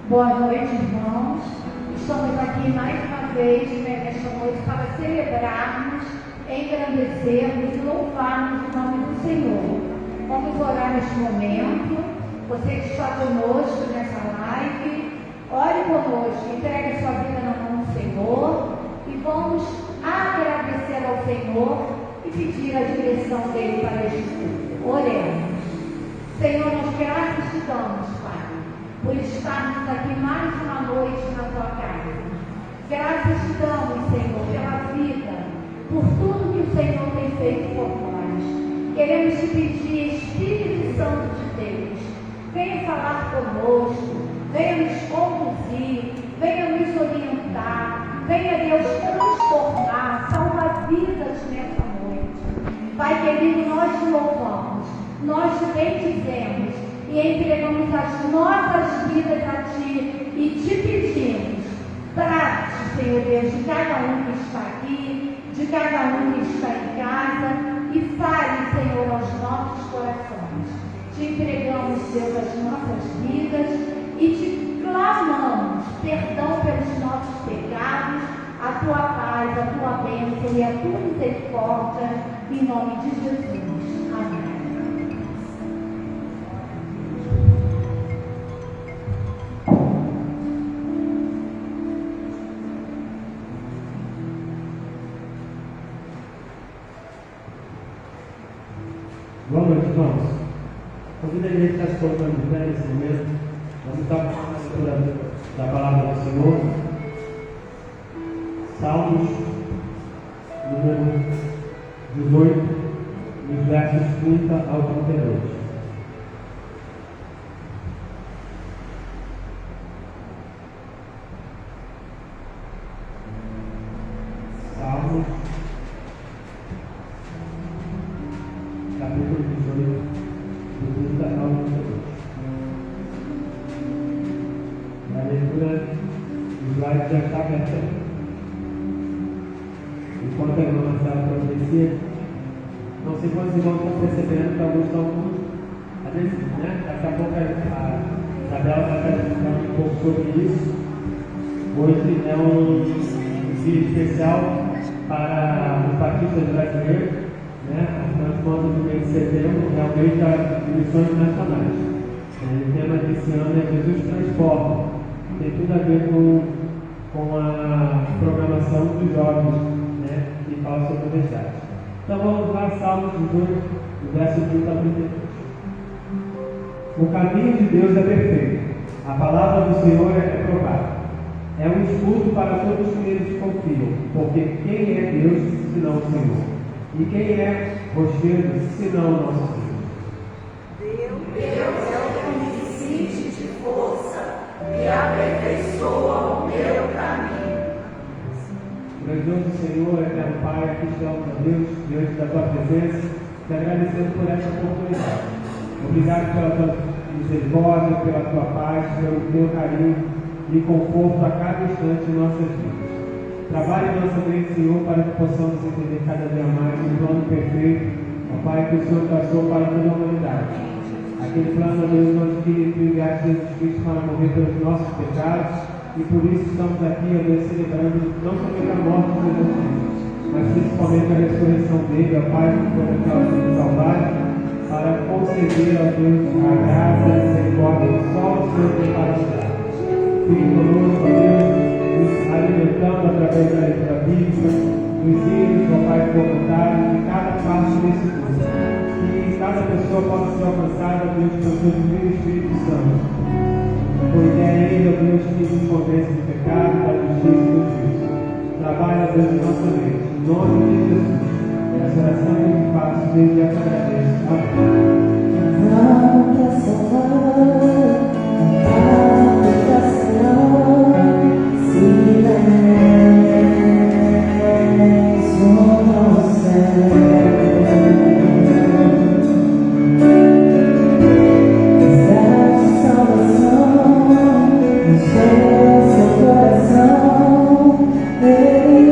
Boa noite, irmãos. Estamos aqui mais uma vez nesta noite para celebrarmos, engrandecermos e louvarmos o nome do Senhor. Vamos orar neste momento. Você que está conosco nessa live, ore conosco, entregue sua vida na mão do Senhor e vamos agradecer ao Senhor e pedir a direção dele para este culto. Oremos. Senhor, nós graças te damos, Pai, por estarmos aqui mais uma noite na tua casa. Graças te damos, Senhor, pela vida, por tudo que o Senhor tem feito por nós. Queremos te pedir, Espírito Santo de Deus, venha falar conosco, venha nos conduzir, venha nos orientar, venha, Deus, transformar, salvar vidas nessa noite. Pai querido, nós te louvamos, nós te bendizemos e entregamos as nossas vidas a Ti e te pedimos, trate, Senhor Deus, de cada um que está aqui, de cada um que está em casa e fale, Senhor, aos nossos corações. Te entregamos, Deus, as nossas vidas e te clamamos perdão pelos nossos pecados, a tua paz, a tua bênção e a tua misericórdia, em nome de Jesus. Amém. Boa noite, irmãos. Convido a igreja que está se colocando de pé nesse momento. Vamos estar com a leitura da palavra do Senhor. Salmos, número 18, nos versos 30 ao 32. Salmos, capítulo 18, do 30 ao 32. A leitura do slide já está aberta. Enquanto a irmã Marcela providencia, não sei quantos irmãos estão percebendo que alguns estão às vezes, né? Daqui a pouco a Isabela vai estar explicando um pouco sobre isso. Hoje é um dia especial para os batistas brasileiros, né? Nós estamos no mês de setembro, é o mês das missões nacionais. O tema desse ano é Jesus Transforma. Tem tudo a ver com a programação dos jovens, né? Que fala sobre o resgate. Então vamos lá, Salmos 18, verso 30 a 32. O caminho de Deus é perfeito, a palavra do Senhor é provada. É um escudo para todos que neles confiam, porque quem é Deus senão o Senhor? E quem é rochedo senão o nosso Deus? Deus é o que me cinge de força e aperfeiçoa o meu caminho. Grandioso Senhor, eterno Pai, aqui estamos, ó Deus, diante da tua presença, te agradecendo por esta oportunidade. Obrigado pela tua misericórdia, pela tua paz, pelo teu carinho e conforto a cada instante em nossas vidas. Trabalhe em nossa mente, Senhor, para que possamos entender cada dia mais o plano perfeito, ó Pai, que o Senhor traçou para toda a humanidade. Aquele plano, ó Deus, onde que tu enviaste Jesus Cristo para morrer pelos nossos pecados, e por isso estamos aqui, ó Deus, celebrando não somente a morte de Jesus Cristo, mas principalmente a ressurreição dele, ó Pai, que foi naquela cruz do Calvário, para conceder, ó Deus, a graça e a misericórdia que só o Senhor tem para nos dar. Fique conosco, ó Deus, nos alimentando através da leitura bíblica, dos hinos, ó Pai, voluntários, de cada parte desse curso. Que cada pessoa possa ser alcançada, ó Deus, pelo teu divino Espírito Santo. Pois é Ele, ó Deus, que nos convence do pecado, da justiça e do juízo. Trabalha, Deus, em nossa mente. Em nome de Jesus. Essa oração que eu faço, desde já te agradeço. Amém. Ele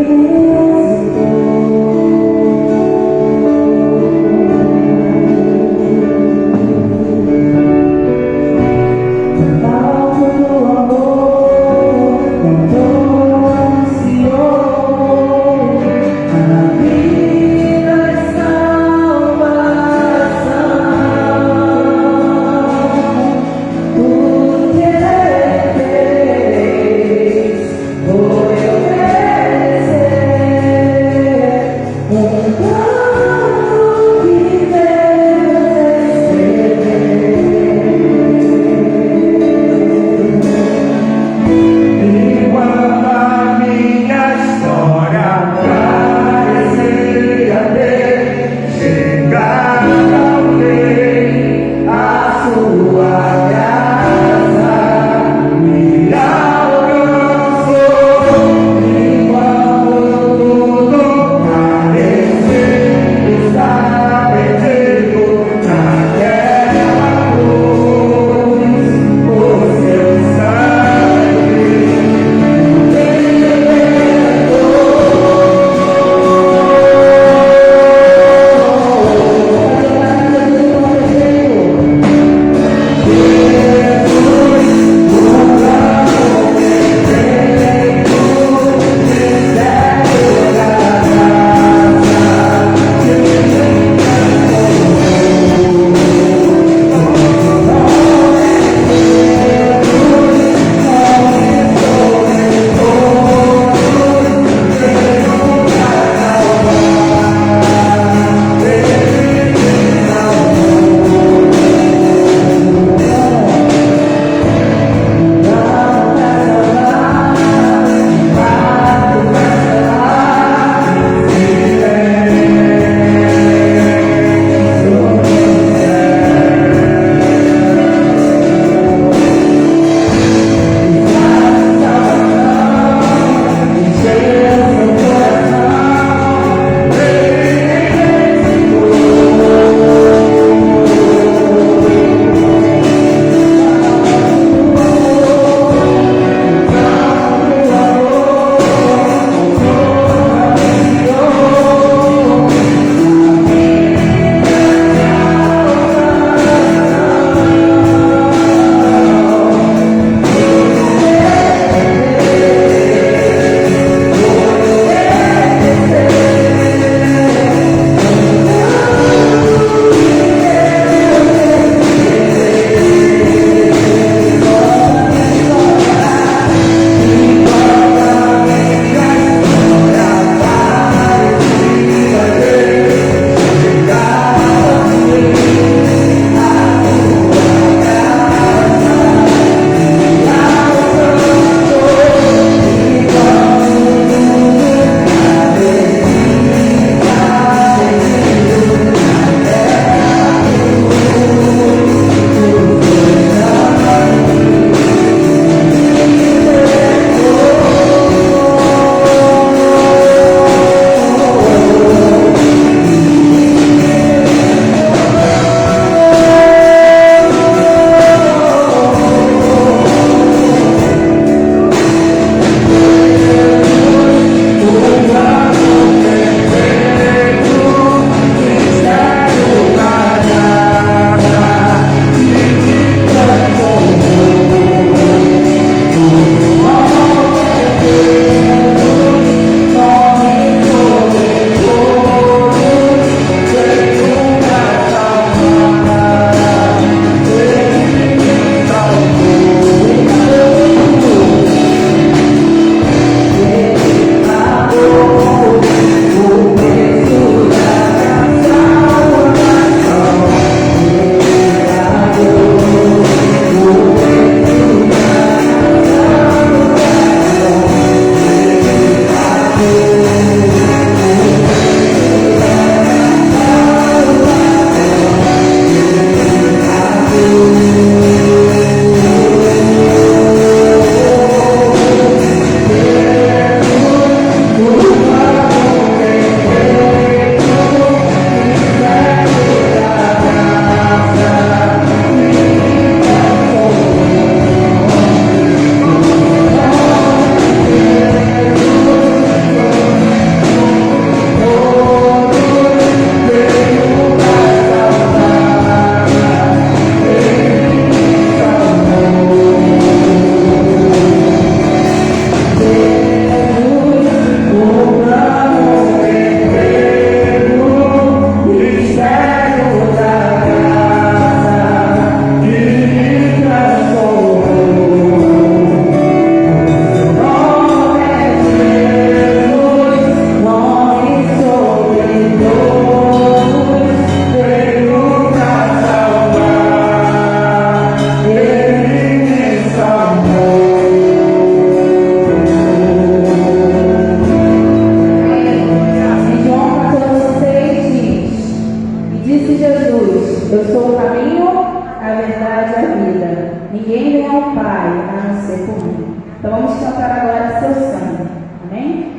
vida. Ninguém vem ao Pai a não ser por mim. Então vamos cantar agora seu sangue. Amém?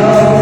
Oh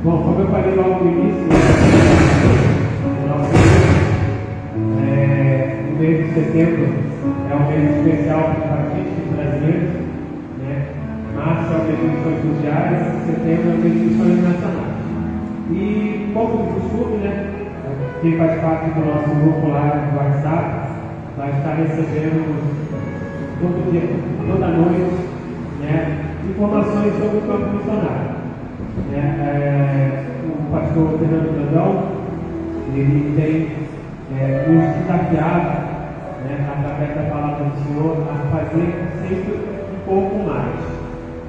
Bom, como eu falei logo no início, o nosso o mês de setembro é um mês especial para os batistas brasileiros, né? Março é o mês de missões mundiais, setembro é o mês de missões nacionais. E, como de costume, né? Quem faz parte do nosso grupo lá do WhatsApp vai estar recebendo todo dia, toda noite, né? Informações sobre o campo missionário. O pastor Fernando Brandão, ele tem nos desafiado, né, através da palavra do Senhor, a fazer sempre um pouco mais,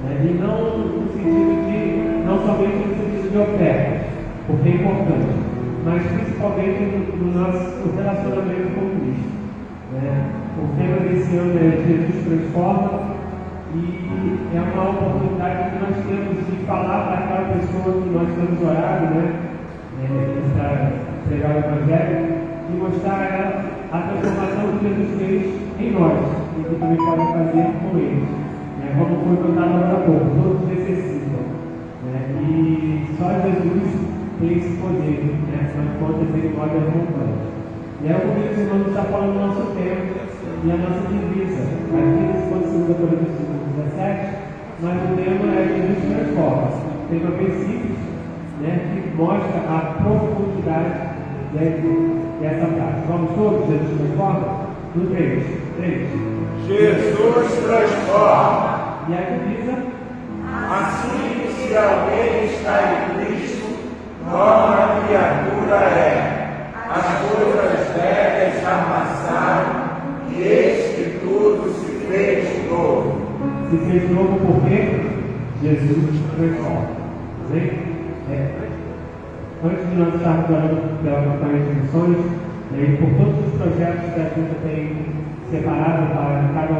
né, e não no sentido de, não somente no sentido de oferta, porque é importante, mas principalmente no nosso relacionamento com Cristo, né. O tema desse ano é Jesus Transforma, e é uma oportunidade que nós temos de falar para aquela pessoa que nós temos orado, né, para pregar o Evangelho, e mostrar a ela a transformação que Jesus fez em nós, e que também pode fazer com eles, né, como foi contado agora há pouco, todos necessitam, né, e só Jesus tem esse poder, né, afinal de contas ele move as montanhas. E é o que os irmãos está falando do nosso tempo e a nossa divisa. Aqui nesse ponto 2 Coríntios 17, mas o tema é Jesus Transforma. Tem uma simples, né, que mostra a profundidade dessa frase. Vamos todos, Jesus Transforma? No 3. Jesus transforma. E a divisa? Assim, se alguém está em Cristo, nova criatura é. As coisas velhas já passaram, e eis que tudo se fez novo. Se fez novo por quê? Jesus transforma. Amém? Antes de nós estarmos orando pela campanha de missões, e por todos os projetos que a gente tem separado para cada um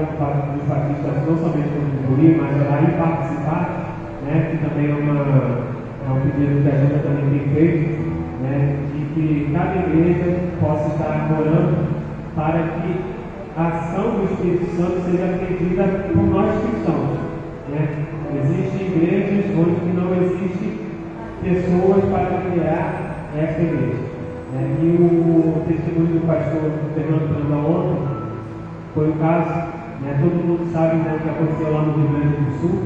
dos batistas, não somente contribuir, mas orar e participar, né, que também é um pedido que a gente também tem feito, né, de que cada igreja possa estar orando para que a ação do Espírito Santo seja atendida por nós cristãos, né? Existem igrejas onde não existem pessoas para liderar essa igreja, né? E o testemunho do pastor Fernando Brandão ontem foi o caso, né? Todo mundo sabe, né, o que aconteceu lá no Rio Grande do Sul,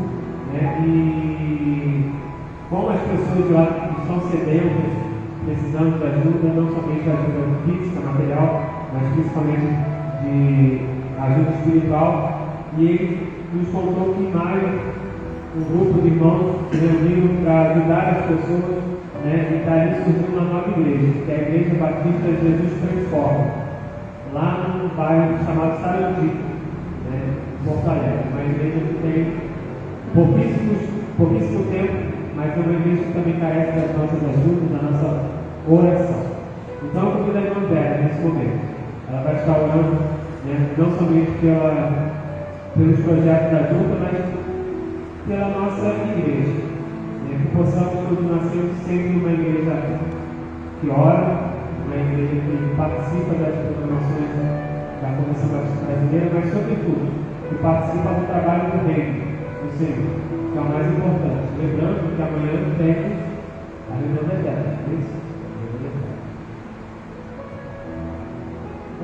né? E como as pessoas de lá estão sedentas, precisando de ajuda, não somente de ajuda física, material, mas principalmente de ajuda espiritual. E ele nos contou que em maio um grupo de irmãos se reuniram para ajudar as pessoas, né, e daí surgiu uma nova igreja, que é a Igreja Batista Jesus Transforma, lá no bairro chamado Sarandi, né, em Porto Alegre. Uma igreja que tem pouquíssimo tempo, mas é uma igreja que também carece das nossas ajudas, da nossa oração. Então, eu convido a irmã Vera nesse momento. Ela vai estar orando, né, não somente pelos projetos da junta, mas pela nossa igreja. Né, que possamos continuar sendo sempre uma igreja que ora, uma igreja que participa das programações da Convenção Batista Brasileira, mas, sobretudo, que participa do trabalho do reino, do Senhor, que é o mais importante. Lembrando que amanhã tem a reunião da eterna. É isso?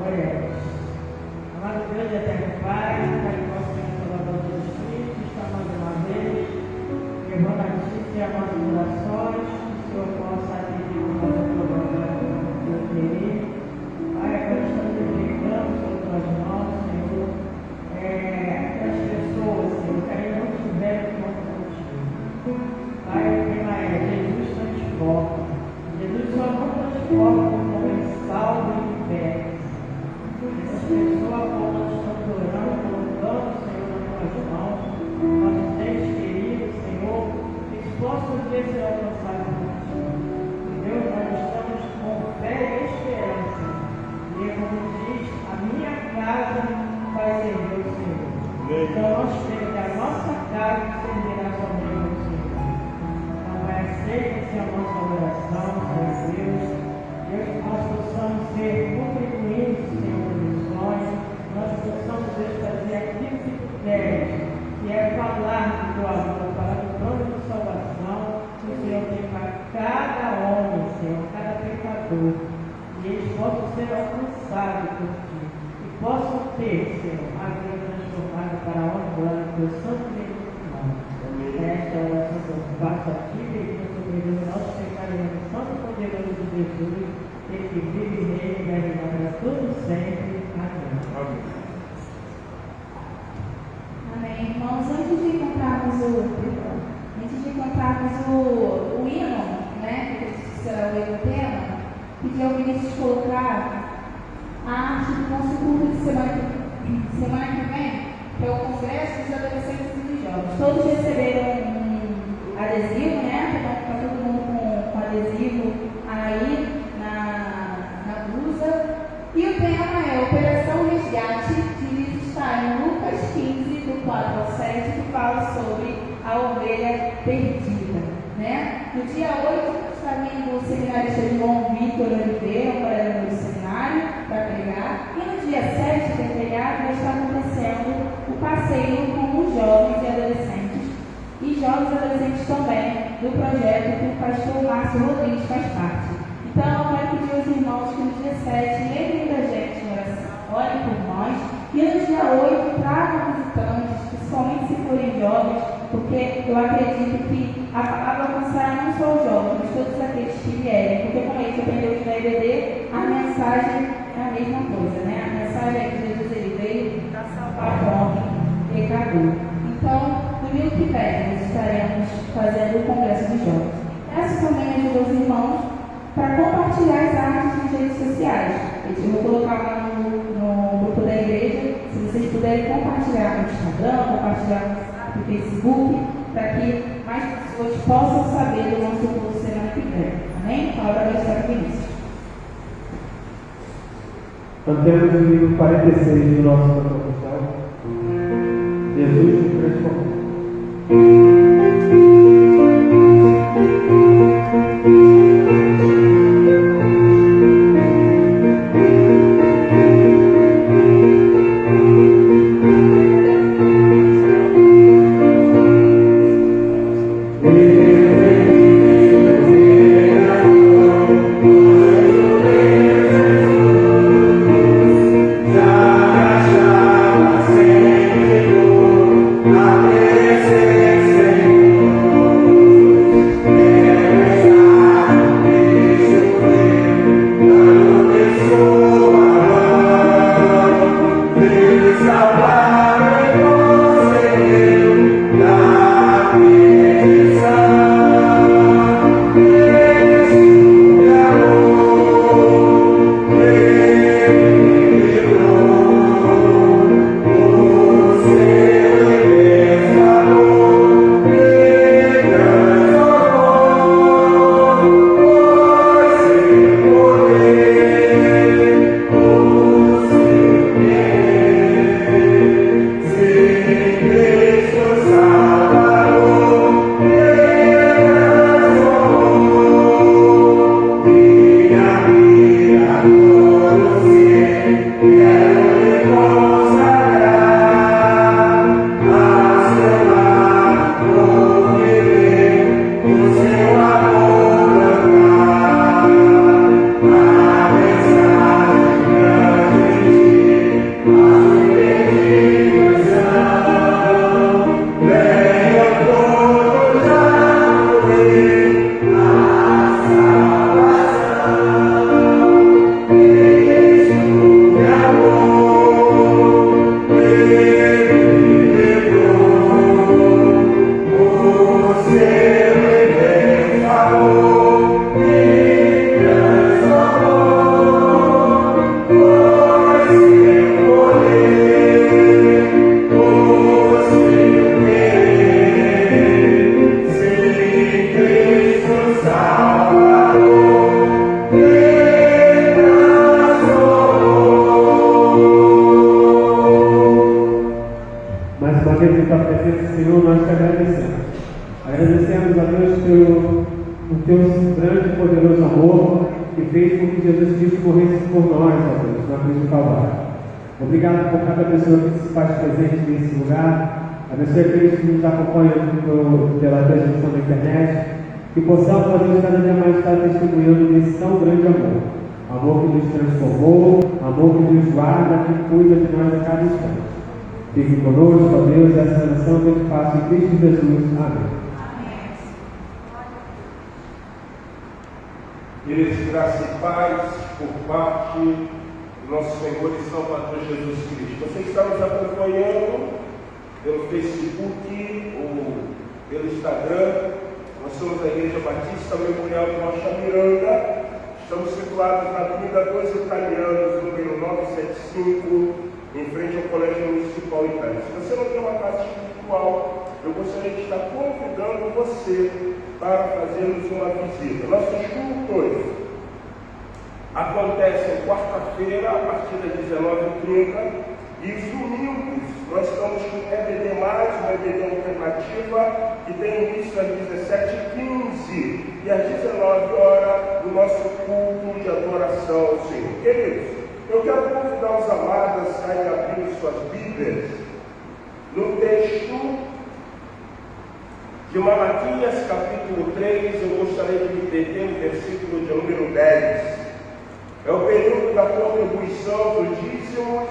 Olha, amado Deus e eterno Pai, Pai nosso Senhor Salvador Jesus Cristo, está mais uma vez levando a notícia e amando orações, que o Senhor possa atender o nosso programa do querer. Pai, agora estamos entregando sobre tuas mãos, Senhor, as pessoas, Senhor, que ainda não tiveram conta contigo. Pai, o tema é Jesus transforma. Jesus só não transforma como ele salva e liberta. Essas pessoas, como nós estamos orando, colocando, Senhor, nas tuas mãos, nossos entes queridos, Senhor, que eles possam ver ser alcançados por ti. Deus, nós estamos com fé e esperança. E como diz, a minha casa vai servir o Senhor. Então nós temos que a nossa casa servirá somente o Senhor. Então vai aceita-se a nossa oração. cada homem, Senhor, cada pecador, e eles possam ser alcançados por Ti, e possam ter, Senhor, a vida transformada para a honra e glória do Teu santo e bendito nome. Esta oração que eu faço a Ti, pedindo sobre Deus, nosso pecado e no santo e poderoso de Jesus, Ele que vive e reina e vai reinar para tudo sempre. Amém. Amém. Irmãos, antes de cantarmos o hino, né, que será o hino tema, pedi ao Vinícius colocar a arte do nosso culto de semana que vem, que é o Congresso dos Adolescentes e dos Jovens. Todos receberam um adesivo, né? Está todo mundo com adesivo aí na blusa. E o tema é Operação Resgate, que está em Lucas 15, do 4 ao 7, que fala sobre a ovelha perdida. Né? No dia 8, está vindo o seminarista João Vitor Oliveira, um colega do seminário, para pregar. E no dia 7, que é feriado, vai estar acontecendo o passeio com os jovens e adolescentes. E jovens e adolescentes também, do projeto que o pastor Márcio Rodrigues faz parte. Então, eu quero pedir aos irmãos que no dia 7 lembrem da gente em oração, orem por nós. E no dia 8, tragam visitantes, principalmente se forem jovens, porque eu acredito que a palavra alcançará não só os jovens, mas todos aqueles que vierem. Porque, como a gente aprendeu aqui na EBD, a mensagem é a mesma coisa, né? A mensagem é que Jesus ele veio para salvar o homem pecador. Então, domingo que vem, nós estaremos fazendo o Congresso dos Jovens. Essa também ajuda os irmãos para compartilhar as artes nas redes sociais. Eu vou colocar lá no grupo da igreja, se vocês puderem compartilhar no Instagram, compartilhar no Facebook, para que mais pessoas possam saber do nosso curso semana que vem. Amém? A palavra vai estar com Vinícius. Mantemos o livro 46 do nosso Constituição. Jesus nos transformou. Obrigado por cada pessoa que se faz presente nesse lugar. Abençoe aqueles que nos acompanham pela transmissão da internet. Que possamos, ó Deus, cada dia mais estar testemunhando desse tão grande amor. Amor que nos transformou, amor que nos guarda, que cuida de nós a cada instante. Fique conosco, ó Deus, essa oração que eu te faço em Cristo Jesus. Amém. Queridos, graça e paz por parte do nosso Senhor e Salvador Jesus Cristo. Você está nos acompanhando pelo Facebook ou pelo Instagram. Nós somos a Igreja Batista Memorial do Rocha Miranda. Estamos situados na Avenida 2 Italianos, número 975, em frente ao Colégio Municipal Itália. Se você não tem uma casa espiritual, eu gostaria de estar convidando você para fazermos uma visita. Nossos cultos acontecem quarta-feira, a partir das 19h30, e os domingos nós estamos com EBD+, uma EBD alternativa, que tem início às 17h15 e às 19h, o nosso culto de adoração ao Senhor. Queridos, eu quero convidar os amados a abrir suas Bíblias no texto de Malaquias, capítulo 3, eu gostaria de me deter no versículo de número 10. É o período da contribuição dos dízimos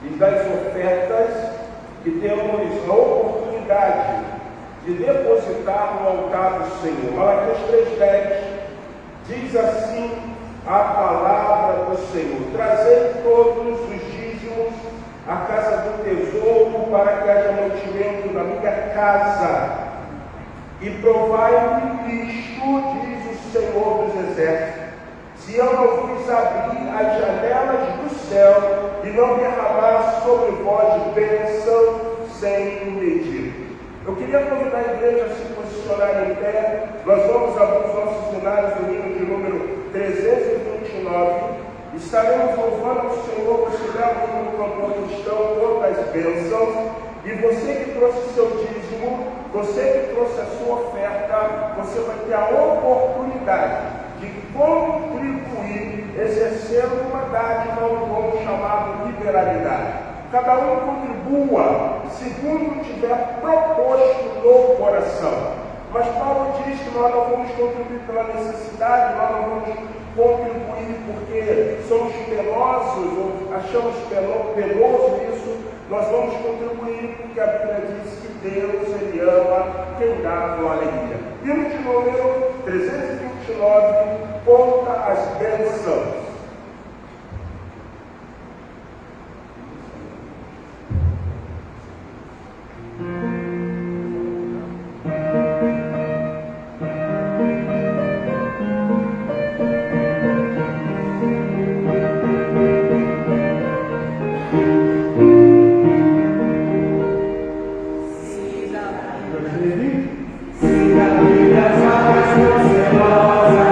e das ofertas, que temos a oportunidade de depositar no altar do Senhor. Malaquias 3,10 diz assim a palavra do Senhor: trazei todos os dízimos à casa do tesouro, para que haja mantimento na minha casa. E provai-me isto, diz o Senhor dos Exércitos, se eu não vos abrir as janelas do céu e não derramar sobre vós bênção sem medir. Eu queria convidar a igreja a se posicionar em pé. Nós vamos abrir os nossos cenários do hino de número 329. Estaremos louvando ao Senhor, você leva o hino cantor cristão, quantas bênçãos. E você que trouxe seu dízimo, você que trouxe a sua oferta, você vai ter a oportunidade de contribuir, exercendo uma dádiva, um dom chamado liberalidade. Cada um contribua segundo tiver proposto no coração. Mas Paulo diz que nós não vamos contribuir pela necessidade, nós não vamos contribuir porque somos penosos ou achamos penoso isso. Nós vamos contribuir porque a Bíblia diz que Deus, Ele ama quem dá com alegria. Hino de número 329, conta as bênçãos. Siga a Bíblia, as águas, você mora,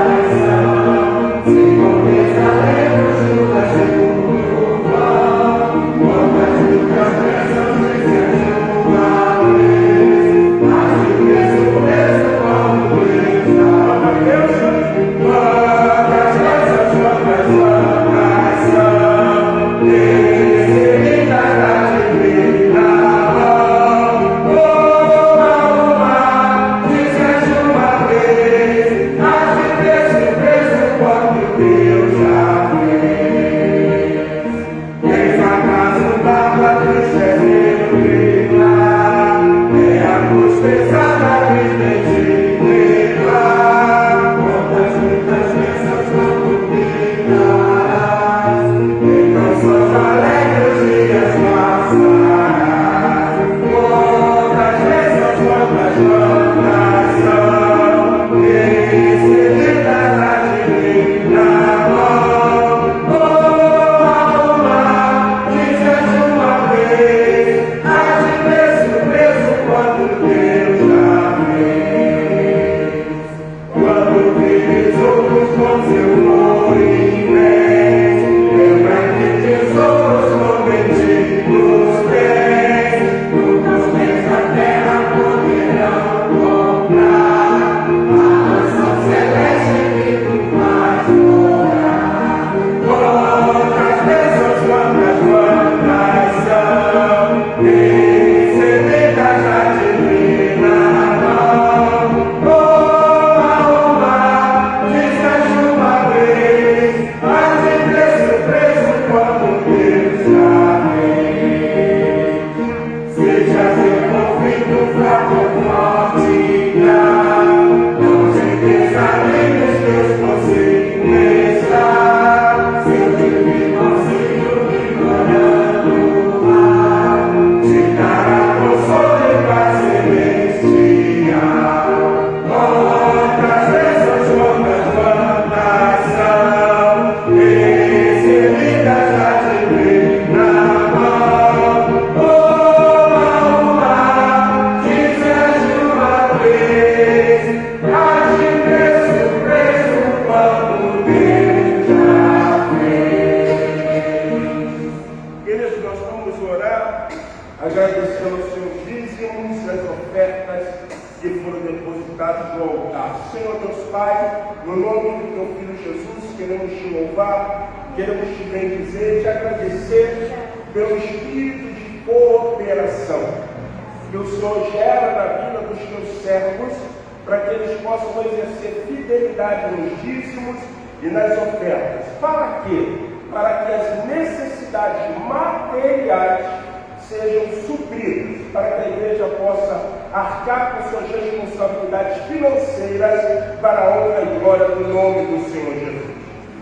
sem começar. cuidado do altar. Senhor Deus Pai, no nome do teu Filho Jesus, queremos te louvar, queremos te bendizer, te agradecer pelo espírito de cooperação que o Senhor gera na vida dos teus servos, para que eles possam exercer fidelidade nos dízimos e nas ofertas. Para quê? Para que as necessidades materiais sejam supridas, para que a igreja possa arcar com suas responsabilidades financeiras para a honra e glória do nome do Senhor Jesus.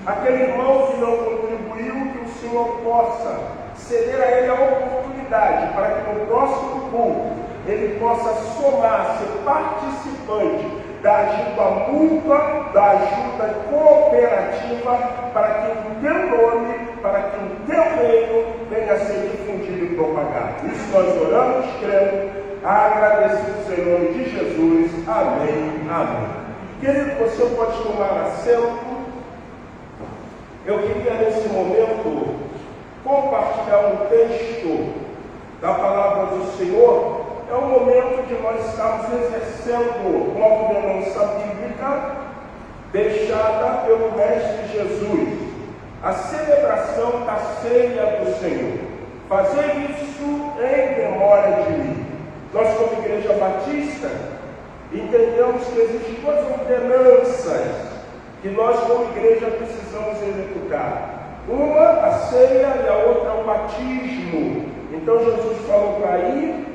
Aquele irmão que não contribuiu, que o Senhor possa ceder a ele a oportunidade para que no próximo culto ele possa somar, ser participante da ajuda mútua, da ajuda cooperativa, para que o teu nome, para que o teu reino venha a ser difundido e propagado. Isso nós oramos, crendo, agradecidos em nome de Jesus. Amém. Amém. Querido, você pode tomar assento. Eu queria nesse momento compartilhar um texto da palavra do Senhor. É um momento que nós estamos exercendo uma ordenança bíblica deixada pelo Mestre Jesus, a celebração da ceia do Senhor. Fazer isso em memória de mim. Nós, como Igreja Batista, entendemos que existem duas ordenanças que nós, como igreja, precisamos executar. Uma, a ceia, e a outra, o batismo. Então Jesus falou para ir,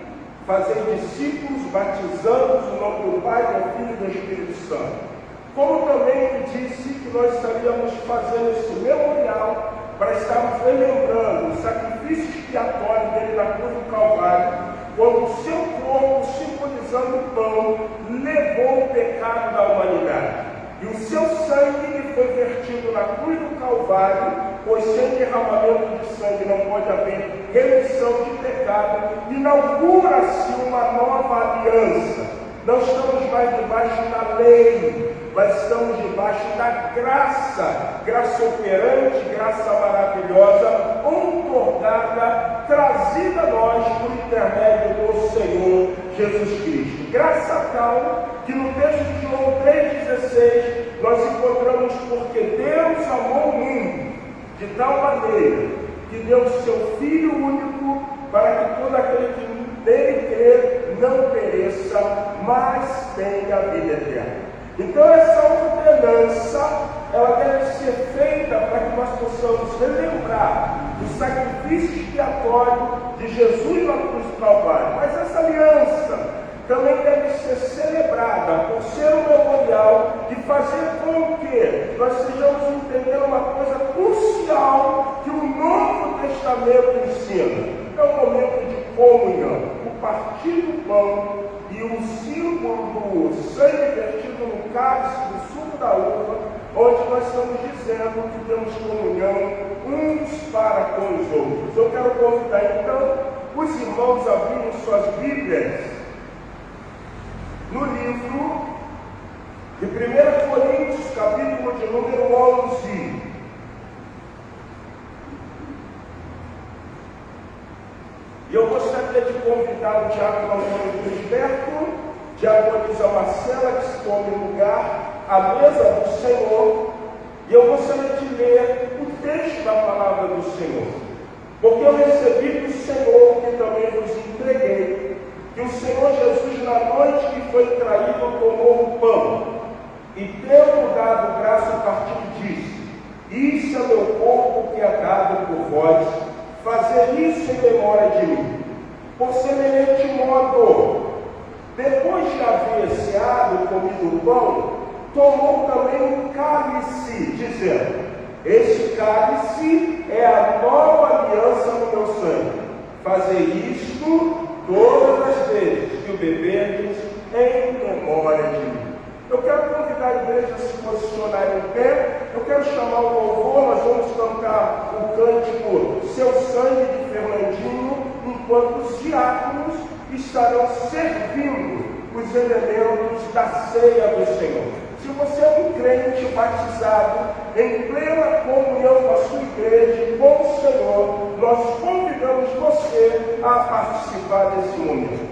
fazer discípulos, batizando-os no nome do Pai, do Filho e do Espírito Santo. Como também ele disse que nós estaríamos fazendo esse memorial para estarmos relembrando o sacrifício expiatório dele na cruz do Calvário, quando o seu corpo, simbolizando o pão, levou o pecado da humanidade. E o seu sangue que foi vertido na cruz do Calvário, pois sem derramamento de sangue não pode haver remissão de pecado, inaugura-se uma nova aliança. Não estamos mais debaixo da lei, mas estamos debaixo da graça, graça operante, graça maravilhosa, outorgada, trazida a nós por intermédio do Senhor Jesus Cristo. Graça tal que no texto de João 3,16 nós encontramos: porque Deus amou o mundo de tal maneira que deu o seu Filho único, para que todo aquele que nele crer não pereça, mas tenha a vida eterna. Então essa ordenança, ela deve ser feita para que nós possamos relembrar do sacrifício expiatório de Jesus na cruz do Calvário. Mas essa aliança também deve ser celebrada por ser um memorial e fazer com que nós sejamos entendendo uma coisa crucial que o Novo Testamento ensina. É um momento de comunhão, o partir do pão e o símbolo do sangue vertido no cálice do suco da uva, onde nós estamos dizendo que temos comunhão uns para com os outros. Eu quero convidar então os irmãos a abrirem suas Bíblias no livro de 1 Coríntios, capítulo de número 11. E eu gostaria de convidar o diácono Antônio Gilberto, diaconisa Marcela, que se tome lugar à mesa do Senhor. E eu gostaria de ler o texto da palavra do Senhor, porque eu recebi do Senhor, que também vos entreguei, que o Senhor Jesus, na noite que foi traído, tomou o pão e, tendo dado graça a partir, disse: isso é meu corpo que é dado por vós, fazer isso em memória de mim. Por semelhante modo, depois de haver ceado, comido o pão, tomou também um cálice, dizendo: este cálice é a nova aliança no meu sangue. Fazer isto todas as vezes que o beberdes em memória de mim. Eu quero convidar a igreja a se posicionar em pé. Eu quero chamar o louvor. Nós vamos cantar o cântico Seu Sangue de Fernandinho, enquanto os diáconos estarão servindo os elementos da ceia do Senhor. Se você é um crente batizado em plena comunhão com a sua igreja e com o Senhor, nós convidamos você a participar desse momento.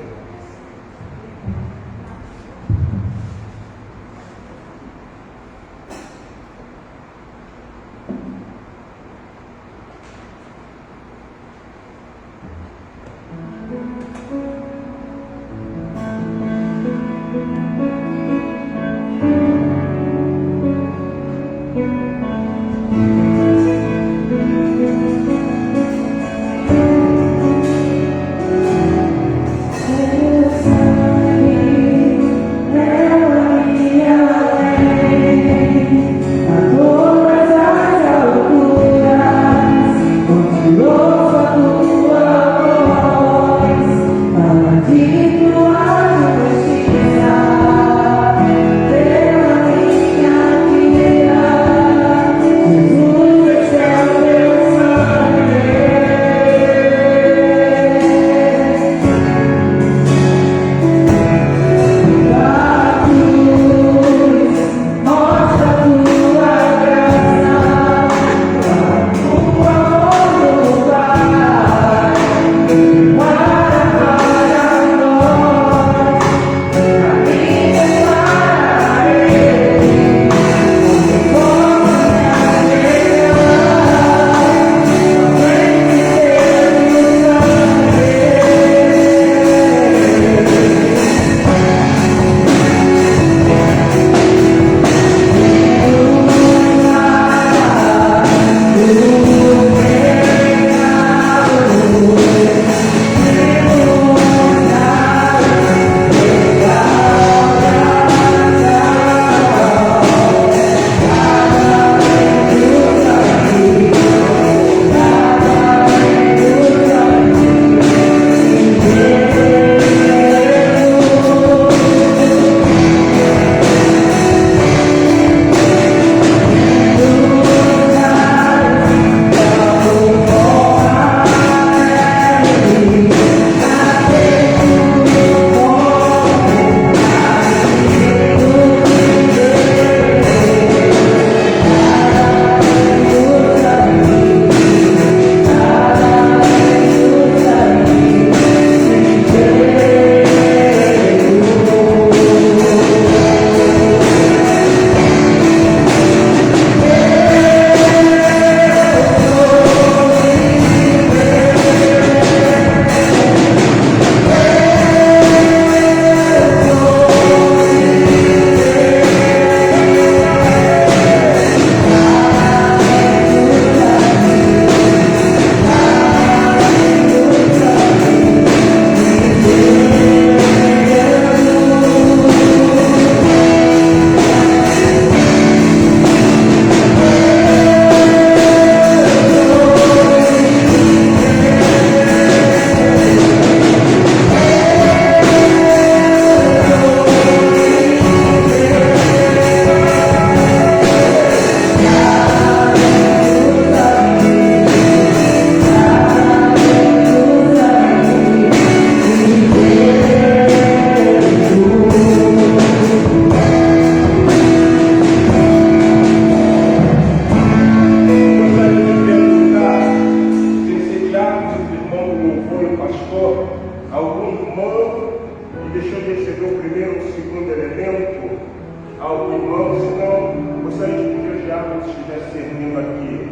se estiver servindo aqui.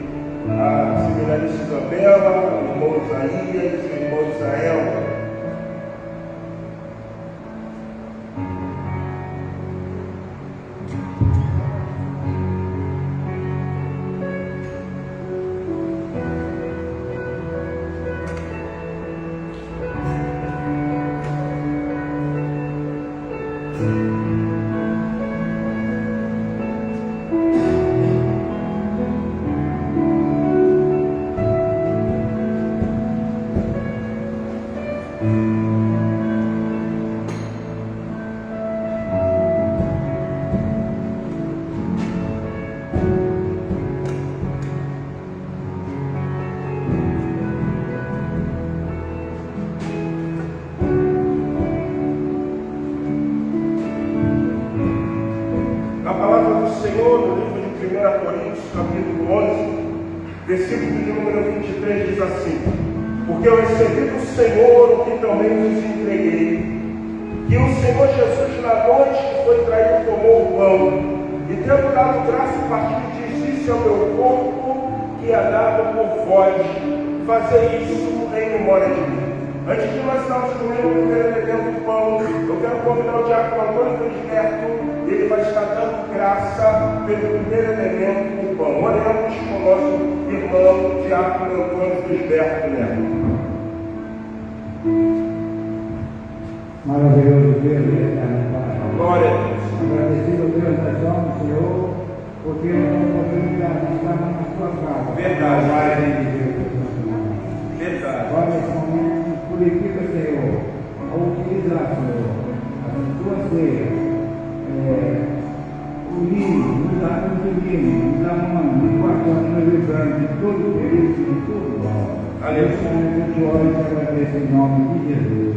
A seminarista Isabela, o irmão Isaías, o irmão Israel. Versículo de número 23 diz assim: porque eu recebi do Senhor o que também vos entreguei, que o Senhor Jesus, na noite que foi traído, tomou o pão, e tendo dado graça e partido, diz: isso é o meu corpo, que é dado por vós, fazer isso em memória de mim. Antes de nós estarmos comendo o primeiro elemento do pão, eu quero convidar o diácono Antônio Felisberto. Ele vai estar dando graça pelo primeiro elemento do pão. Oremos com o nosso irmão diácono Antônio Felisberto Neto. Maravilhoso Deus, eterno Pai. Glória a Deus. Agradecido Deus das almas, Senhor, porque eu tenho a oportunidade de estar na sua casa. Verdade. Glória a Deus. Verdade. Agora nesse momento, purifica, Senhor, a utilizar, Senhor, a tua ceia. O livro, nos amamos, nos guardamos, nos livramos de todo perigo, de tudo mal. Aleluia. Eu te oro e te agradeço em nome de Jesus.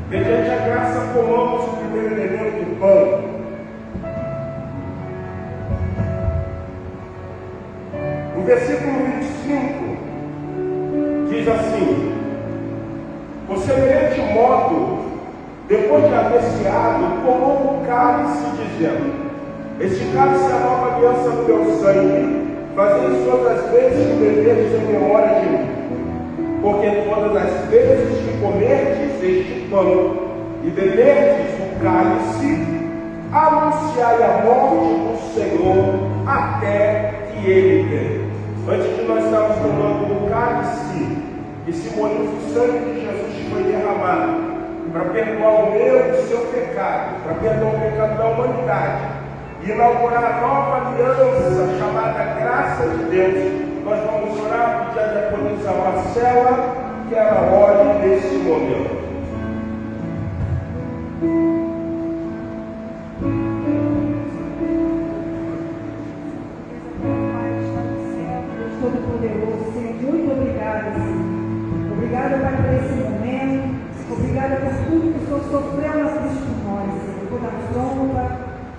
Mediante a graça, comamos o primeiro elemento do pão. O versículo 25 diz assim: por semelhante modo, depois de haver ceado, tomou o cálice, dizendo: este cálice é a nova aliança do meu sangue, fazei isso todas as vezes que beberdes em memória de mim. Porque todas as vezes que comerdes este pão e beberdes o cálice, anunciai a morte do Senhor até que ele venha. Antes de nós estarmos tomando o cálice que simboliza o sangue de Jesus que foi derramado para perdoar o meu e o seu pecado, para perdoar o pecado da humanidade, e inaugurar a nova aliança chamada graça de Deus, nós vamos orar, pedir a diaconisa Marcela que ela ore nesse momento. Todo-Poderoso, Senhor, muito obrigada, Senhor. Obrigada, Pai, por esse momento. Obrigada por tudo que o Senhor sofreu na cruz por nós, Senhor. Toda a afronta,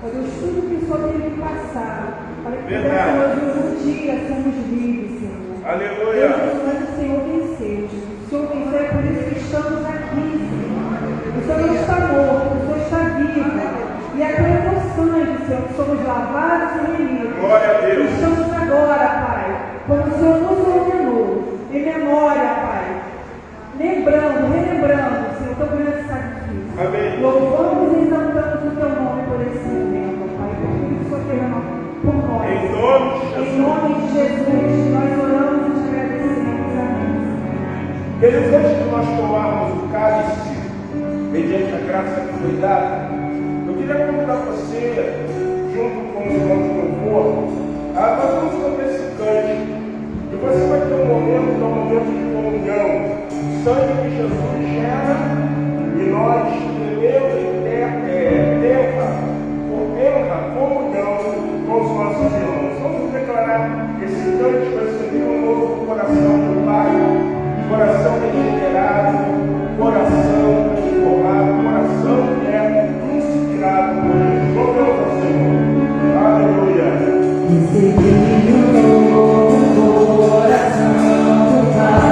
ó Deus, tudo que o Senhor teve que passar, para que pudéssemos um dia sermos livres, Senhor. Aleluia. Deus, mas o Senhor venceu, Jesus. O Senhor venceu, é por isso que estamos aqui, Senhor. O Senhor não está morto, o Senhor está vivo. E é pelo teu sangue, Senhor, que somos lavados e remidos. Glória a Deus. Estamos agora, Pai, como o Senhor nos ordenou, em memória, Pai, relembrando, Senhor, o teu grande sacrifício. Amém. Louvamos e exaltamos o teu nome por esse momento, Pai, por tudo que o Senhor fez por nós. Em nome de Jesus, nós oramos e te agradecemos. Amém. Queridos, antes de nós tomarmos o cálice, mediante a graça que foi dada, eu queria convidar você, junto com os irmãos de louvor, nós vamos cantar esse cântico. E você vai ter um momento de comunhão. O sangue que Jesus gera, e nós teremos terra comunhão com os nossos irmãos. Vamos declarar esse cântico, receber um novo coração do Pai, coração regenerado, coração transformado, coração que é inspirado por Deus. Louvemos ao Senhor. Aleluia. Coração do Pai.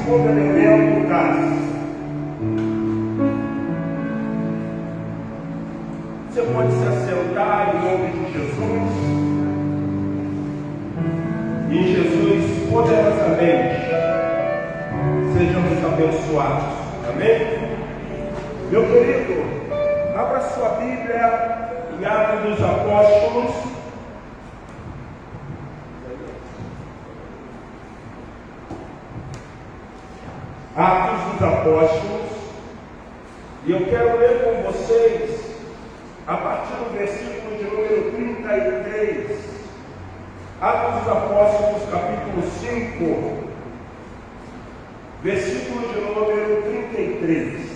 segundo elemento, cálice. Você pode se assentar em nome de Jesus. E em Jesus, poderosamente, sejamos abençoados. Amém? Meu querido, abra sua Bíblia em Atos dos Apóstolos. Atos dos Apóstolos. E eu quero ler com vocês a partir do versículo de número 33. Atos dos Apóstolos, capítulo 5, versículo de número 33.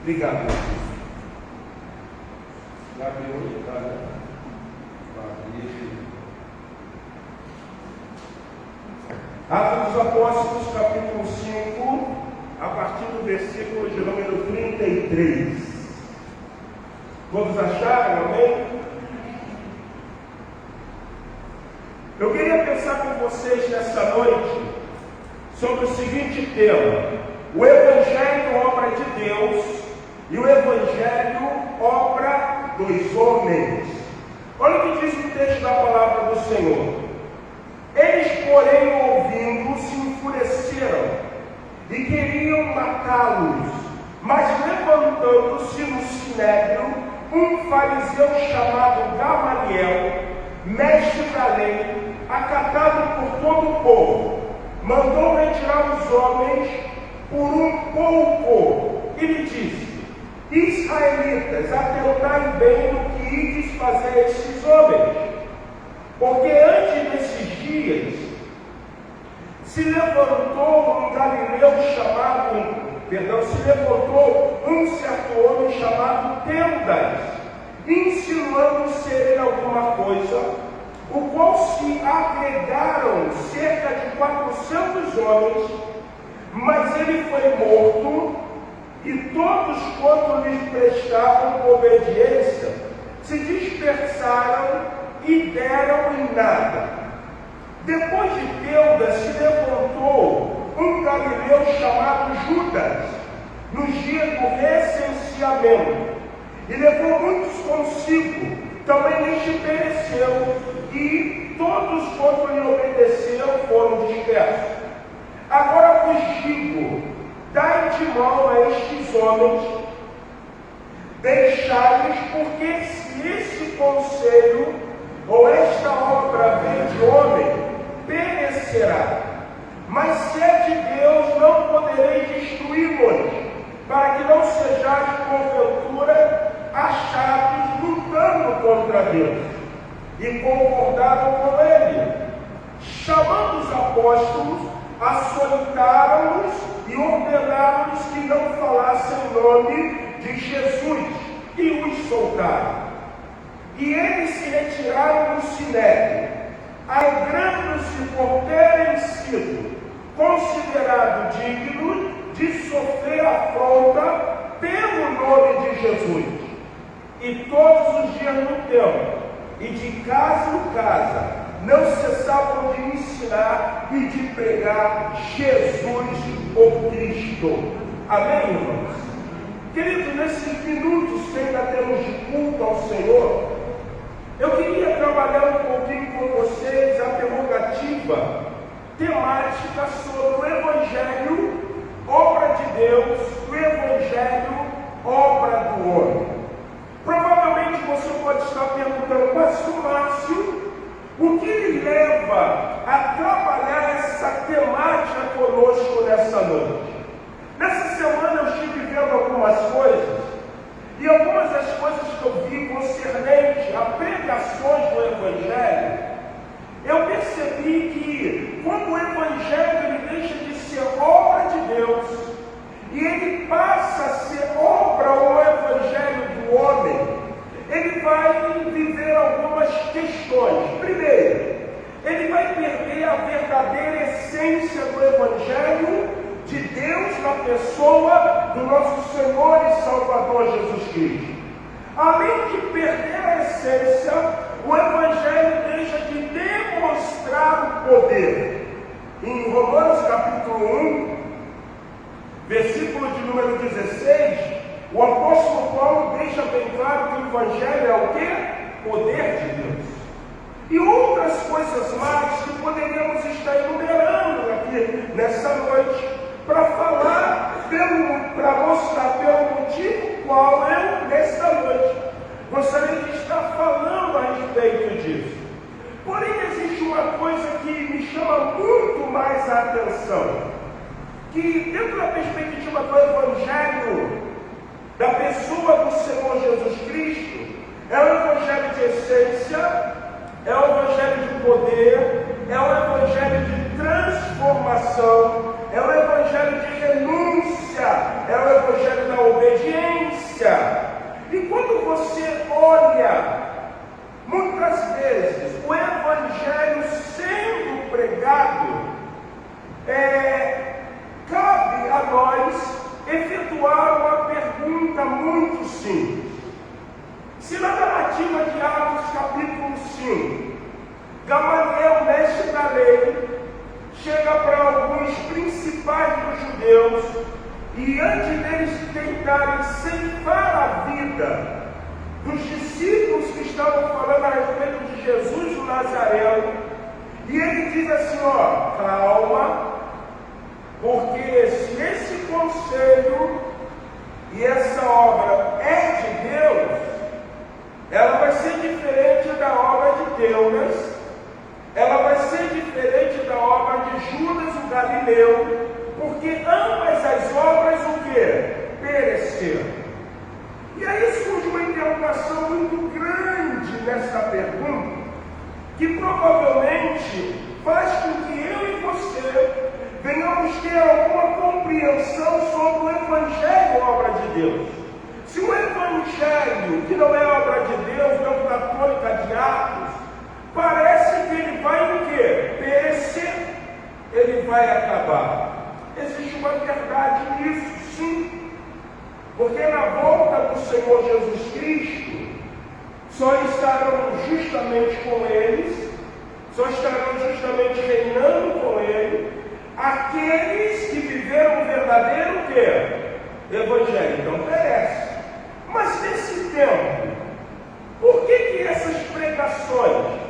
Obrigado. Atos dos Apóstolos, capítulo 5, a partir do versículo de número 33. Todos acharam, amém? Eu queria pensar com vocês nessa noite sobre o seguinte tema: o Evangelho, obra de Deus, e o Evangelho, obra dos homens. Olha o que diz o texto da palavra do Senhor. Eles, porém, ouvindo, se enfureceram e queriam matá-los, mas levantando-se no sinédrio, um fariseu chamado Gamaliel, mestre da lei, acatado por todo o povo, mandou retirar os homens por um pouco e lhe disse: Israelitas, atentai bem no que ides fazer a estes homens, porque antes desses dias se levantou um certo homem chamado Teudas, insinuando ser ele alguma coisa, o qual se agregaram cerca de 400 homens, mas ele foi morto, e todos quanto lhe prestavam obediência se dispersaram e deram em nada. Depois de Teudas se levantou um galileu chamado Judas, nos dias do recenseamento, e levou muitos consigo. Também este pereceu, e todos quanto lhe obedeceram foram dispersos. Agora vos digo: dai de mão a estes homens, deixai-os, porque se esse conselho ou esta obra vem de homem, perecerá. Mas se é de Deus, não poderei destruí-los, para que não sejais porventura achados lutando contra Deus. E concordaram com ele. Chamando os apóstolos, açoitaram-nos e ordenaram-nos que não falassem em nome de Jesus, e os soltaram. E eles se retiraram do sinédrio, alegrando-se por terem sido considerados dignos de sofrer afronta pelo nome de Jesus. E todos os dias no templo, e de casa em casa, não cessavam de ensinar e de pregar Jesus, o Cristo. Amém, irmãos? Queridos, nesses minutos que ainda temos de culto ao Senhor, eu queria trabalhar um pouquinho com vocês a prerrogativa temática sobre o Evangelho, obra de Deus, o Evangelho, obra do homem. Provavelmente você pode estar perguntando: Pastor Márcio, o que lhe leva a trabalhar essa temática conosco nessa noite? Nessa semana eu estive vendo algumas coisas, e algumas das coisas que eu vi concernente a pregações do Evangelho, eu percebi que quando o Evangelho ele deixa de ser obra de Deus, e ele passa a ser obra ou Evangelho do homem, ele vai viver algumas questões. Primeiro, ele vai perder a verdadeira essência do Evangelho de Deus na pessoa do nosso Senhor e Salvador Jesus Cristo. Além de perder a essência, o Evangelho deixa de demonstrar o poder. Em Romanos capítulo 1, versículo de número 16, o apóstolo Paulo deixa bem claro que o Evangelho é o quê? Poder de Deus. E outras coisas mais que poderíamos estar enumerando aqui nessa noite, para falar, para mostrar pelo motivo qual eu, nesta noite, gostaria de estar falando a respeito disso. Porém, existe uma coisa que me chama muito mais a atenção, que dentro da perspectiva do Evangelho, da pessoa do Senhor Jesus Cristo, é o Evangelho de essência, é o Evangelho de poder, é o Evangelho de transformação, é o Evangelho de renúncia, é o Evangelho da obediência. E quando você olha, muitas vezes, o Evangelho sendo pregado, cabe a nós efetuar uma pergunta muito simples. Se na narrativa de Atos capítulo 5, Gamaliel, mestre da lei, chega para alguns principais dos judeus e antes deles tentarem ceifar a vida dos discípulos que estavam falando a respeito de Jesus o Nazareno, e ele diz assim, calma, porque se esse conselho e essa obra é de Deus, ela vai ser diferente da obra de Teudas, ela vai ser diferente da obra de Judas o Galileu, porque ambas as obras o quê? Pereceram. E aí surge uma interrogação muito grande nessa pergunta, que provavelmente faz com que eu e você venhamos ter alguma compreensão sobre o Evangelho, obra de Deus. Se o Evangelho, que não é obra de Deus, dentro da crônica de Atos, parece que ele vai o quê? Perecer, ele vai acabar. Existe uma verdade nisso, sim. Porque na volta do Senhor Jesus Cristo, só estarão justamente com eles, só estarão justamente reinando com ele, aqueles que viveram o verdadeiro quê? Evangelho. Então perece. Mas nesse tempo, por que essas pregações?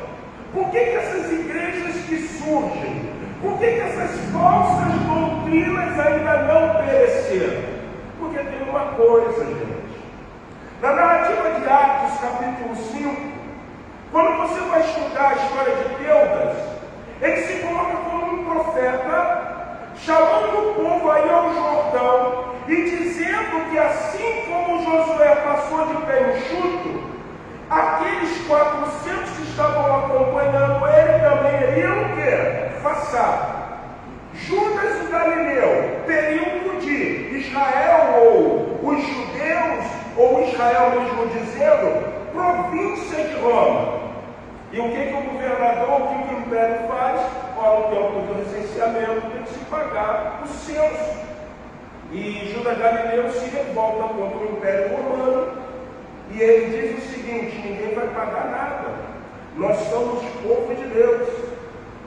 Por que essas igrejas que surgem? Por que essas falsas doutrinas ainda não pereceram? Porque tem uma coisa, gente. Na narrativa de Atos, capítulo 5, quando você vai estudar a história de Teudas, ele se coloca como um profeta, chamando o povo aí ao Jordão e dizendo que assim como Josué passou de pé enxuto, aqueles 400 que estavam acompanhando ele também iriam o quê? Passar. Judas o Galileu, período de Israel, ou os judeus, ou Israel mesmo dizendo, província de Roma. E o que o governador, o que o império faz? No tempo do recenseamento tem que se pagar o censo. E Judas Galileu se revolta contra o império romano, e ele diz o seguinte: ninguém vai pagar nada, nós somos povo de Deus,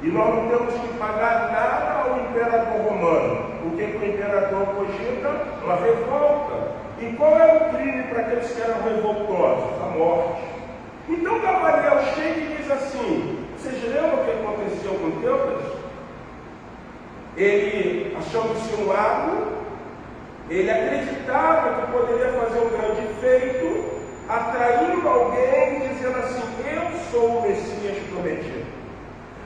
e nós não temos que pagar nada ao imperador romano. O que o imperador cogita? Uma revolta. E qual é o crime para aqueles que eram revoltosos? A morte. Então Gamaliel chega e diz assim: vocês lembram o que aconteceu com Teudas? Ele, achando-se um mago, ele acreditava que poderia fazer um grande feito, atraindo alguém, dizendo assim: eu sou o Messias prometido.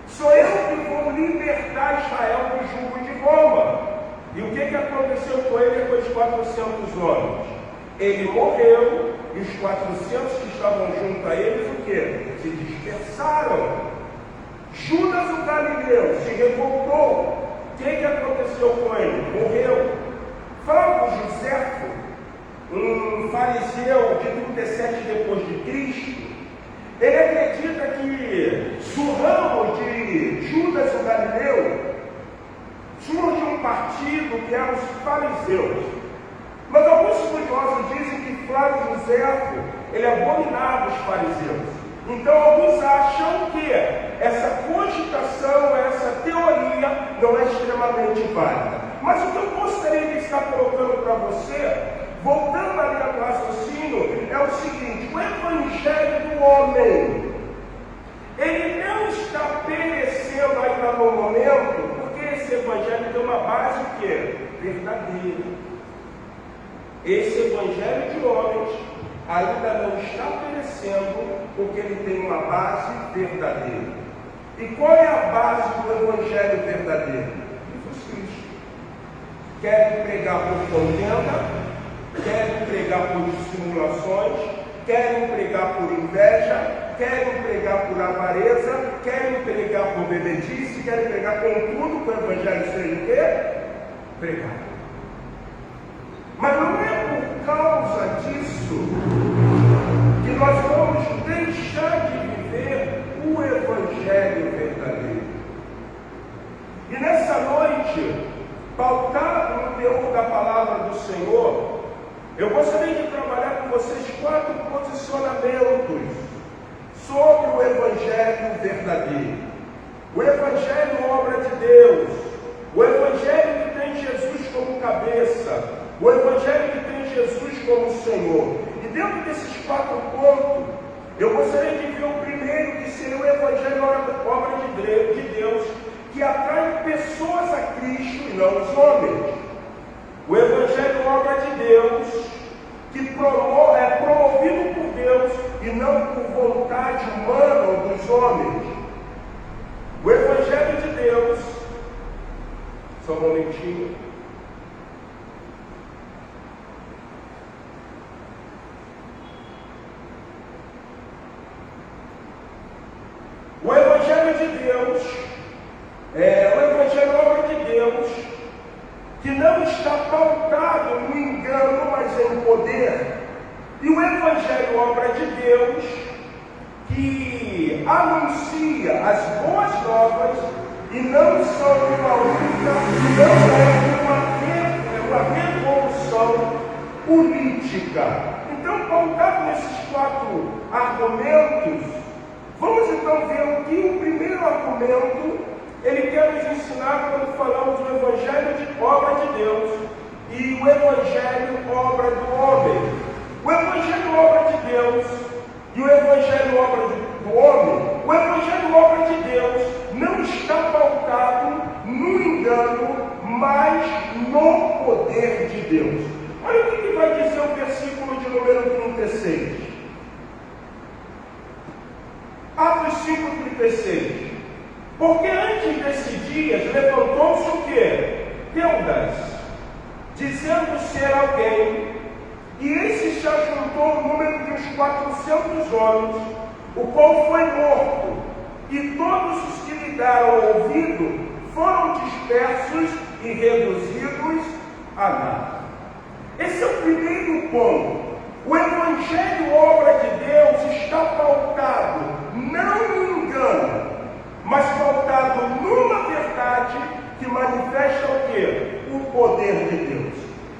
Sou eu que vou libertar Israel do jugo de Roma. E o que aconteceu com ele depois de 400 homens? Ele morreu, e os 400 que estavam junto a eles, o quê? Se dispersaram. Judas o Galileu se revoltou. O que aconteceu com ele? Morreu. Flávio Joséfo, um fariseu de 37 depois de Cristo, ele acredita que surramos de Judas o Galileu, surge um partido que eram os fariseus. Mas alguns estudiosos dizem que Flávio Joséfo, ele abominava os fariseus. Então alguns acham que essa cogitação, essa teoria não é extremamente válida. Mas o que eu gostaria de estar colocando para você, voltando ali ao raciocínio, é o seguinte: o evangelho do homem, ele não está perecendo ainda no momento, porque esse evangelho tem uma base o quê? Verdadeira. Esse evangelho de homens ainda não está perecendo, porque ele tem uma base verdadeira. E qual é a base do evangelho verdadeiro? Jesus Cristo. Querem pregar por contenda, querem pregar por dissimulações, querem pregar por inveja, querem pregar por avareza, querem pregar por bebedice, querem pregar com tudo que o evangelho seja o quê? Pregado. Mas não é por causa disso que nós vamos deixar de viver o evangelho verdadeiro. E nessa noite, pautado no teor da palavra do Senhor, eu gostaria de trabalhar com vocês 4 posicionamentos sobre o evangelho verdadeiro. O evangelho obra de Deus, o evangelho que tem Jesus como cabeça, o evangelho que tem Jesus como Senhor. E dentro desses 4 pontos, eu gostaria de ver o primeiro, que seria o evangelho obra de Deus, que atrai pessoas a Cristo e não os homens. O evangelho obra de Deus, que é promovido por Deus e não por vontade humana ou dos homens. O evangelho de Deus, só um momentinho. O evangelho de Deus é o evangelho obra de Deus, que não está pautado no engano, mas em poder. E o evangelho obra de Deus, que anuncia as boas novas e não são uma luta, não é uma revolução política. Então, pautado nesses 4 argumentos, vamos então ver o que o primeiro argumento ele quer nos ensinar quando falamos do evangelho de obra de Deus e o evangelho obra do homem. O evangelho obra de Deus e o evangelho obra do homem, o evangelho obra de Deus não está pautado no engano, mas no poder de Deus. Olha o que vai dizer o versículo de número 36. Atos 5,36. Porque antes desses dias levantou-se o quê? Teudas, dizendo ser alguém, e esse se ajuntou o número de uns 400 homens, o qual foi morto, e todos os que lhe deram ouvido foram dispersos e reduzidos a nada. Esse é o primeiro ponto. O evangelho obra de Deus está pautado não no engano, mas pautado numa verdade que manifesta o quê? O poder de Deus.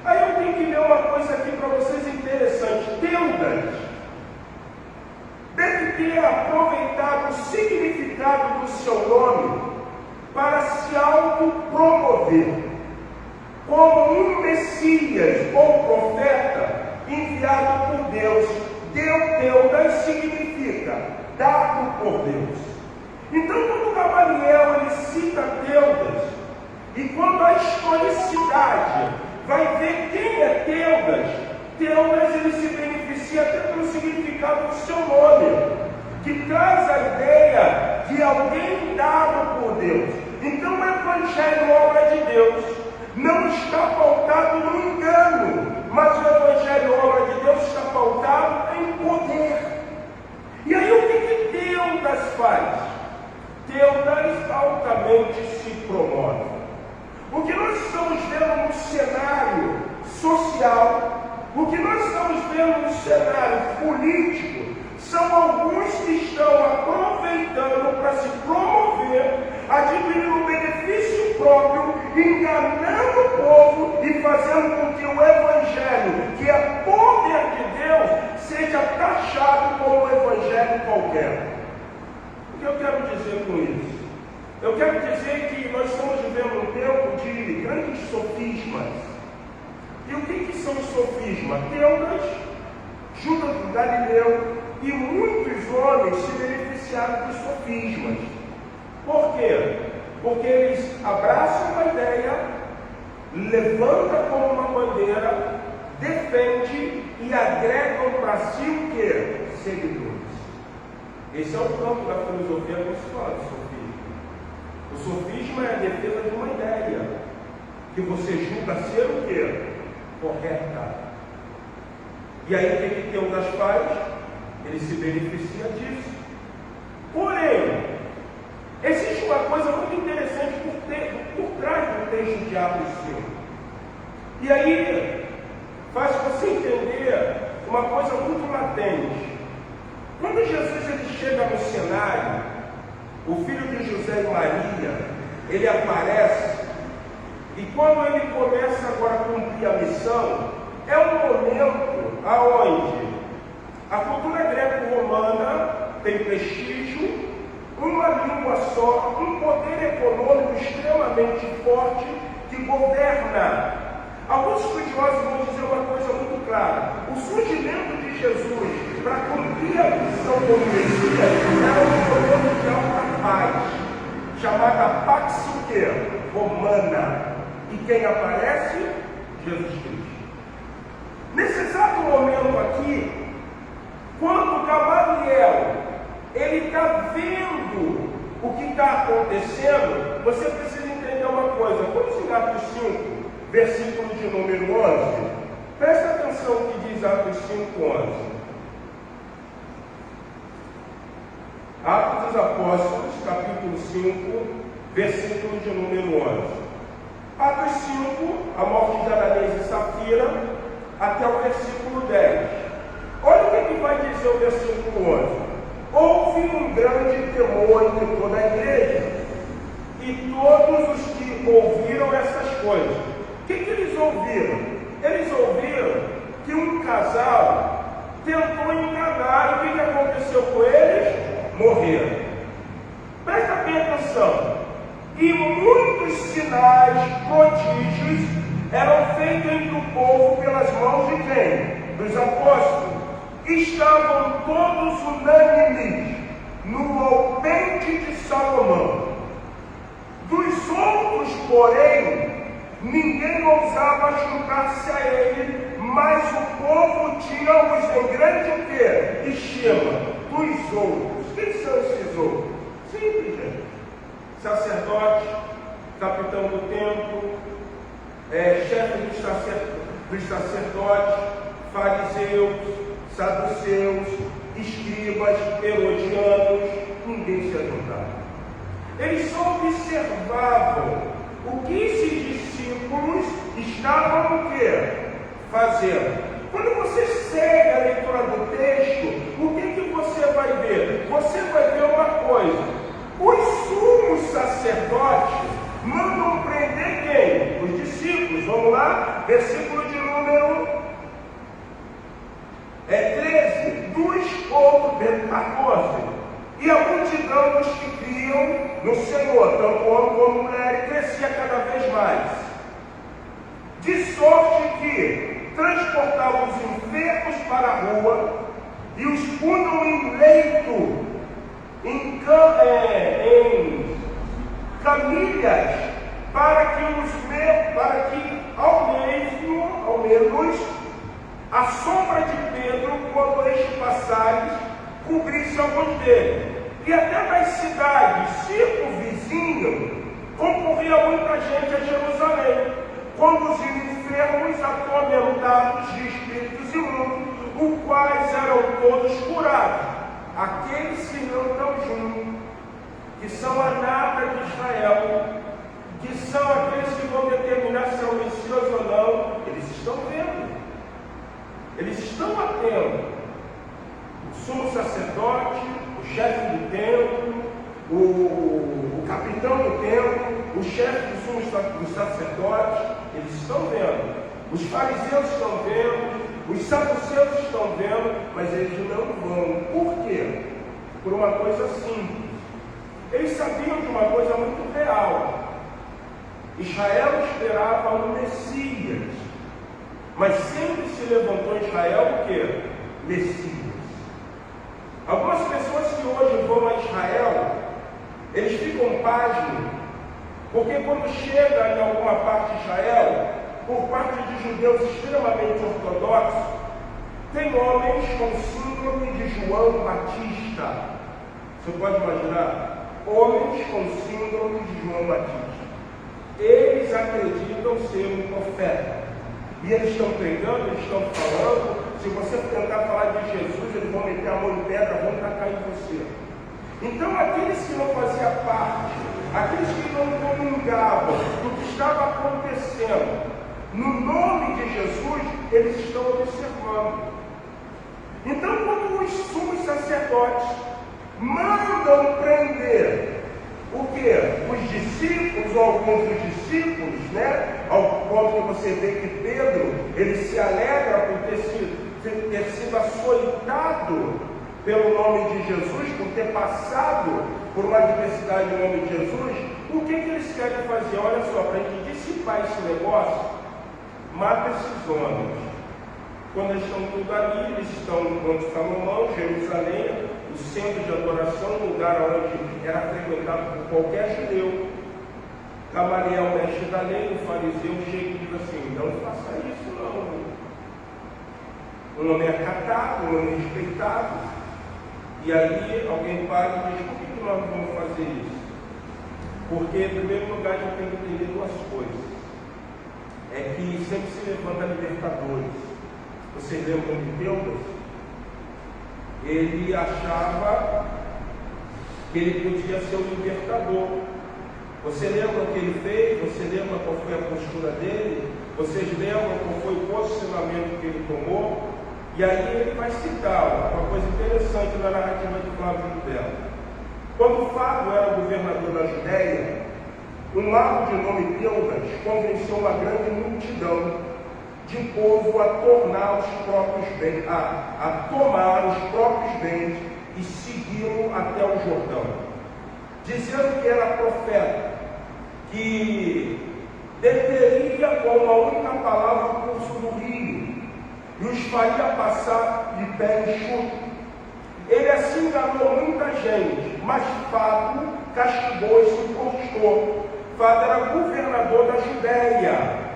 Aí eu tenho que ler uma coisa aqui para vocês interessante. Teudas deve ter aproveitado o significado do seu nome para se autopromover como um Messias ou profeta enviado por Deus. Teudas significa dado por Deus. Então, quando Gamaliel ele cita Teudas, e quando a historicidade vai ver quem é Teudas, Teudas ele se beneficia até pelo significado do seu nome, que traz a ideia de alguém dado por Deus. Então, o evangelho obra de Deus não está pautado no engano, mas o evangelho obra de Deus está pautado em poder. E aí o que Teudas faz? Teudas altamente se promove. O que nós estamos vendo no cenário social, o que nós estamos vendo no cenário político, são alguns que estão aproveitando para se promover, adquirindo um benefício próprio, enganando o povo e fazendo com que o evangelho, que é poder de Deus, seja taxado como um evangelho qualquer. O que eu quero dizer com isso? Eu quero dizer que nós estamos vivendo um tempo de grandes sofismas. E o que são os sofismas? Teudas, Judas Galileu e muitos homens se beneficiaram dos sofismas. Por quê? Porque eles abraçam uma ideia, levantam como uma bandeira, defendem e agregam para si o quê? Seguidores. Esse é o campo da filosofia que se fala de sofisma. O sofisma é a defesa de uma ideia que você julga ser o quê? Correta. E aí o que Teudas faz? Ele se beneficia disso. Porém, existe uma coisa muito interessante por trás do texto de Atos 5. E aí faz você entender uma coisa muito latente. Quando Jesus ele chega no cenário, o filho de José e Maria, ele aparece, e quando ele começa agora a cumprir a missão, é um momento aonde a cultura greco-romana tem prestígio, uma língua só, um poder econômico extremamente forte que governa. Alguns estudiosos vão dizer uma coisa muito clara: o surgimento de Jesus para cumprir a missão como Messias era um momento de alta paz, chamada Pax Romana. E quem aparece? Jesus Cristo. Nesse exato momento aqui, quando Gamaliel ele está vendo o que está acontecendo, você precisa entender uma coisa. Vamos em Atos 5, versículo de número 11. Presta atenção no que diz Atos 5, 11. Atos dos Apóstolos, capítulo 5, versículo de número 11. Atos 5, a morte de Ananias e Safira, até o versículo 10. Olha o que vai dizer o versículo 11. Houve um grande temor entre toda a igreja, e todos os que ouviram essas coisas. O que eles ouviram? Eles ouviram que um casal tentou enganar, e o que aconteceu com eles? Morreram. Presta bem atenção. E muitos sinais, prodígios, eram feitos entre o povo pelas mãos de quem? Dos apóstolos. Estavam todos unânimes no alpendre de Salomão. Dos outros, porém, ninguém ousava juntar-se a ele, mas o povo tinha-os em grande o quê? Estima dos outros. Quem são esses outros? Simples, gente. Sacerdote, capitão do templo, chefe dos sacerdotes, fariseus, saduceus, escribas, herodianos, ninguém se ajuntava. Eles só observavam o que esses discípulos estavam o quê? Fazendo. Quando você segue a leitura do texto, o que você vai ver? Você vai ver uma coisa. Os sumos sacerdotes mandam prender quem? Os discípulos. Vamos lá? Versículo de número 13. Dos outros, 14. E a multidão dos que criam no Senhor, tanto homem como mulher, crescia cada vez mais. De sorte que transportavam os enfermos para a rua e os punham em leito, em camilhas, para que ao menos a sombra de Pedro, quando este passares, cobrisse alguns deles. E até nas cidades circunvizinhas concorria muita gente a Jerusalém, conduzindo enfermos atormentados de espíritos imundos, os quais eram todos curados. Aqueles que não estão juntos, que são a nata de Israel, que são aqueles que vão determinar se é o Messias ou não, eles estão vendo, eles estão atentos. O sumo sacerdote, o chefe do templo, o capitão do templo, o chefe dos sacerdotes, eles estão vendo. Os fariseus estão vendo, os saduceus estão vendo, mas eles não vão. Por quê? Por uma coisa simples. Eles sabiam de uma coisa muito real. Israel esperava um Messias, mas sempre se levantou em Israel o quê? Messias. Algumas pessoas que hoje vão a Israel, eles ficam pasmos, porque quando chega em alguma parte de Israel, por parte de judeus extremamente ortodoxos, tem homens com síndrome de João Batista. Você pode imaginar? Homens com síndrome de João Batista. Eles acreditam ser um profeta. E eles estão pregando, eles estão falando. Se você tentar falar de Jesus, eles vão meter a mão em pedra, vão tacar em você. Então, aqueles que não faziam parte, aqueles que não comungavam do que estava acontecendo, no nome de Jesus, eles estão observando. Então, quando os sumos sacerdotes mandam prender o que? Os discípulos, ou alguns dos discípulos, né? Ao ponto que você vê que Pedro, ele se alegra por ter sido açoitado pelo nome de Jesus, por ter passado por uma adversidade no nome de Jesus. O que eles querem fazer? Olha só, para a gente dissipar esse negócio, mata esses homens. Quando eles estão tudo ali, eles estão onde Salomão, Jerusalém, o centro de adoração, um lugar onde era frequentado por qualquer judeu. Gamaliel, mestre da lei, o fariseu, chega e diz assim: não faça isso não. Um homem acatado, um homem respeitado. E aí alguém para e diz: por que nós vamos fazer isso? Porque, em primeiro lugar, a gente tem que entender duas coisas. É que sempre se levanta libertadores. Vocês lembram de Deus? Ele achava que ele podia ser o libertador. Você lembra o que ele fez? Você lembra qual foi a postura dele? Vocês lembram qual foi o posicionamento que ele tomou? E aí ele vai citar uma coisa interessante na narrativa de Flávio Judeu. Quando Fábio era governador da Judéia, um mago de nome Teudas convenceu uma grande multidão de povo a tornar os próprios bens, a tomar os próprios bens e segui-lo até o Jordão, dizendo que era profeta, que deteria com uma única palavra o curso do rio e os faria passar de pé enxuto. Ele assim enganou muita gente, mas Fábio castigou e se postou. Fábio era governador da Judéia,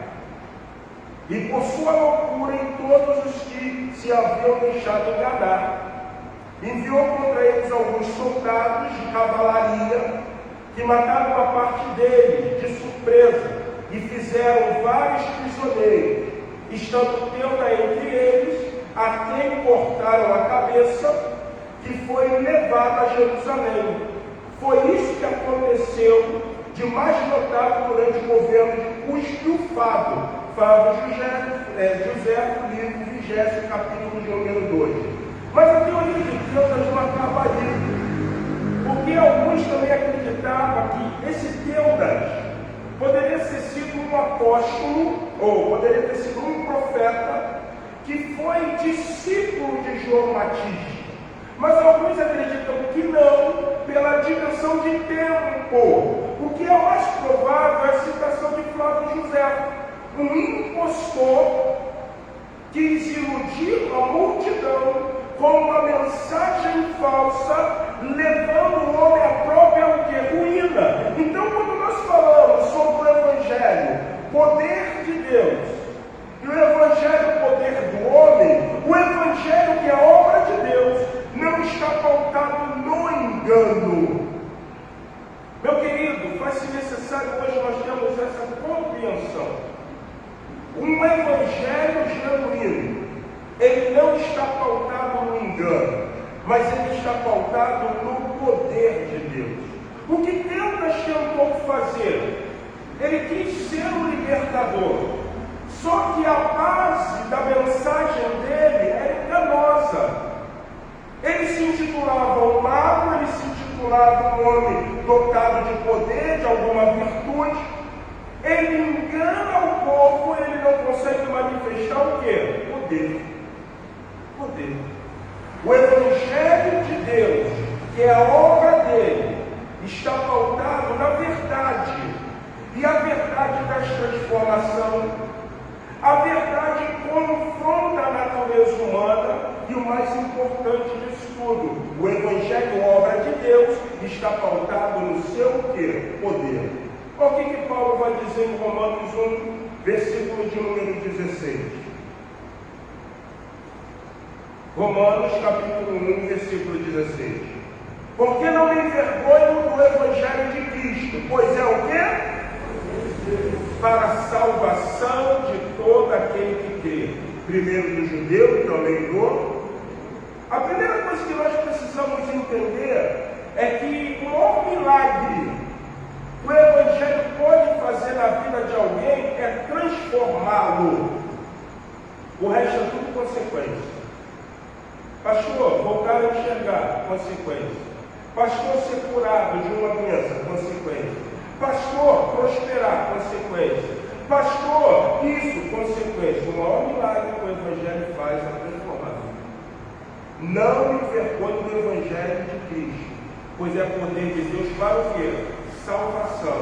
e por sua loucura em todos os que se haviam deixado enganar, enviou contra eles alguns soldados de cavalaria, que mataram uma parte deles de surpresa, e fizeram vários prisioneiros, estando Teuda entre eles, a quem cortaram a cabeça, que foi levada a Jerusalém. Foi isso que aconteceu de mais notável durante o governo de Cúspio Fábio. Fábio José, do livro 20, capítulo de número 2. Mas a teoria de Teudas não acaba aí, porque alguns também acreditavam que esse Teudas poderia ter sido um apóstolo, ou poderia ter sido um profeta, que foi discípulo de João Batista. Mas alguns acreditam que não, pela dimensão de tempo. O que é mais provável é a citação de Flávio José. Um impostor quis iludir a multidão com uma mensagem falsa, levando o homem à própria ruína. Então, quando nós falamos sobre o Evangelho, poder de Deus, e o Evangelho, poder do homem, o Evangelho, que é a obra de Deus, não está pautado no engano. Meu querido, faz-se necessário hoje nós temos essa compreensão. Um evangelho genuíno, ele não está pautado no engano, mas ele está pautado no poder de Deus. O que Deus tentou fazer? Ele quis ser o libertador, só que a base da mensagem dele era enganosa. Ele se intitulava um mago, ele se intitulava um homem dotado de poder, de alguma virtude. Ele engana o povo, ele não consegue manifestar o quê? Poder. Poder. O Evangelho de Deus, que é a obra dele, está pautado na verdade. E a verdade traz transformação. A verdade confronta a natureza humana e o mais importante disso tudo, o Evangelho, obra de Deus, está pautado no seu quê? Poder. Olha o que Paulo vai dizer em Romanos 1, versículo de número 16. Romanos capítulo 1, versículo 16. Porque não me envergonho do Evangelho de Cristo, pois é o quê? Para a salvação de todo aquele que crê. Primeiro do judeu e também do... A primeira coisa que nós precisamos entender é que o maior milagre que o Evangelho pode fazer na vida de alguém é transformá-lo. O resto é tudo consequência. Pastor, voltar a enxergar, consequência. Pastor, ser curado de uma doença, consequência. Pastor, prosperar, consequência. Pastor, isso, consequência. O maior milagre que o Evangelho faz é a transformação. Não me envergonhe do Evangelho de Cristo, pois é poder de Deus para o quê? Salvação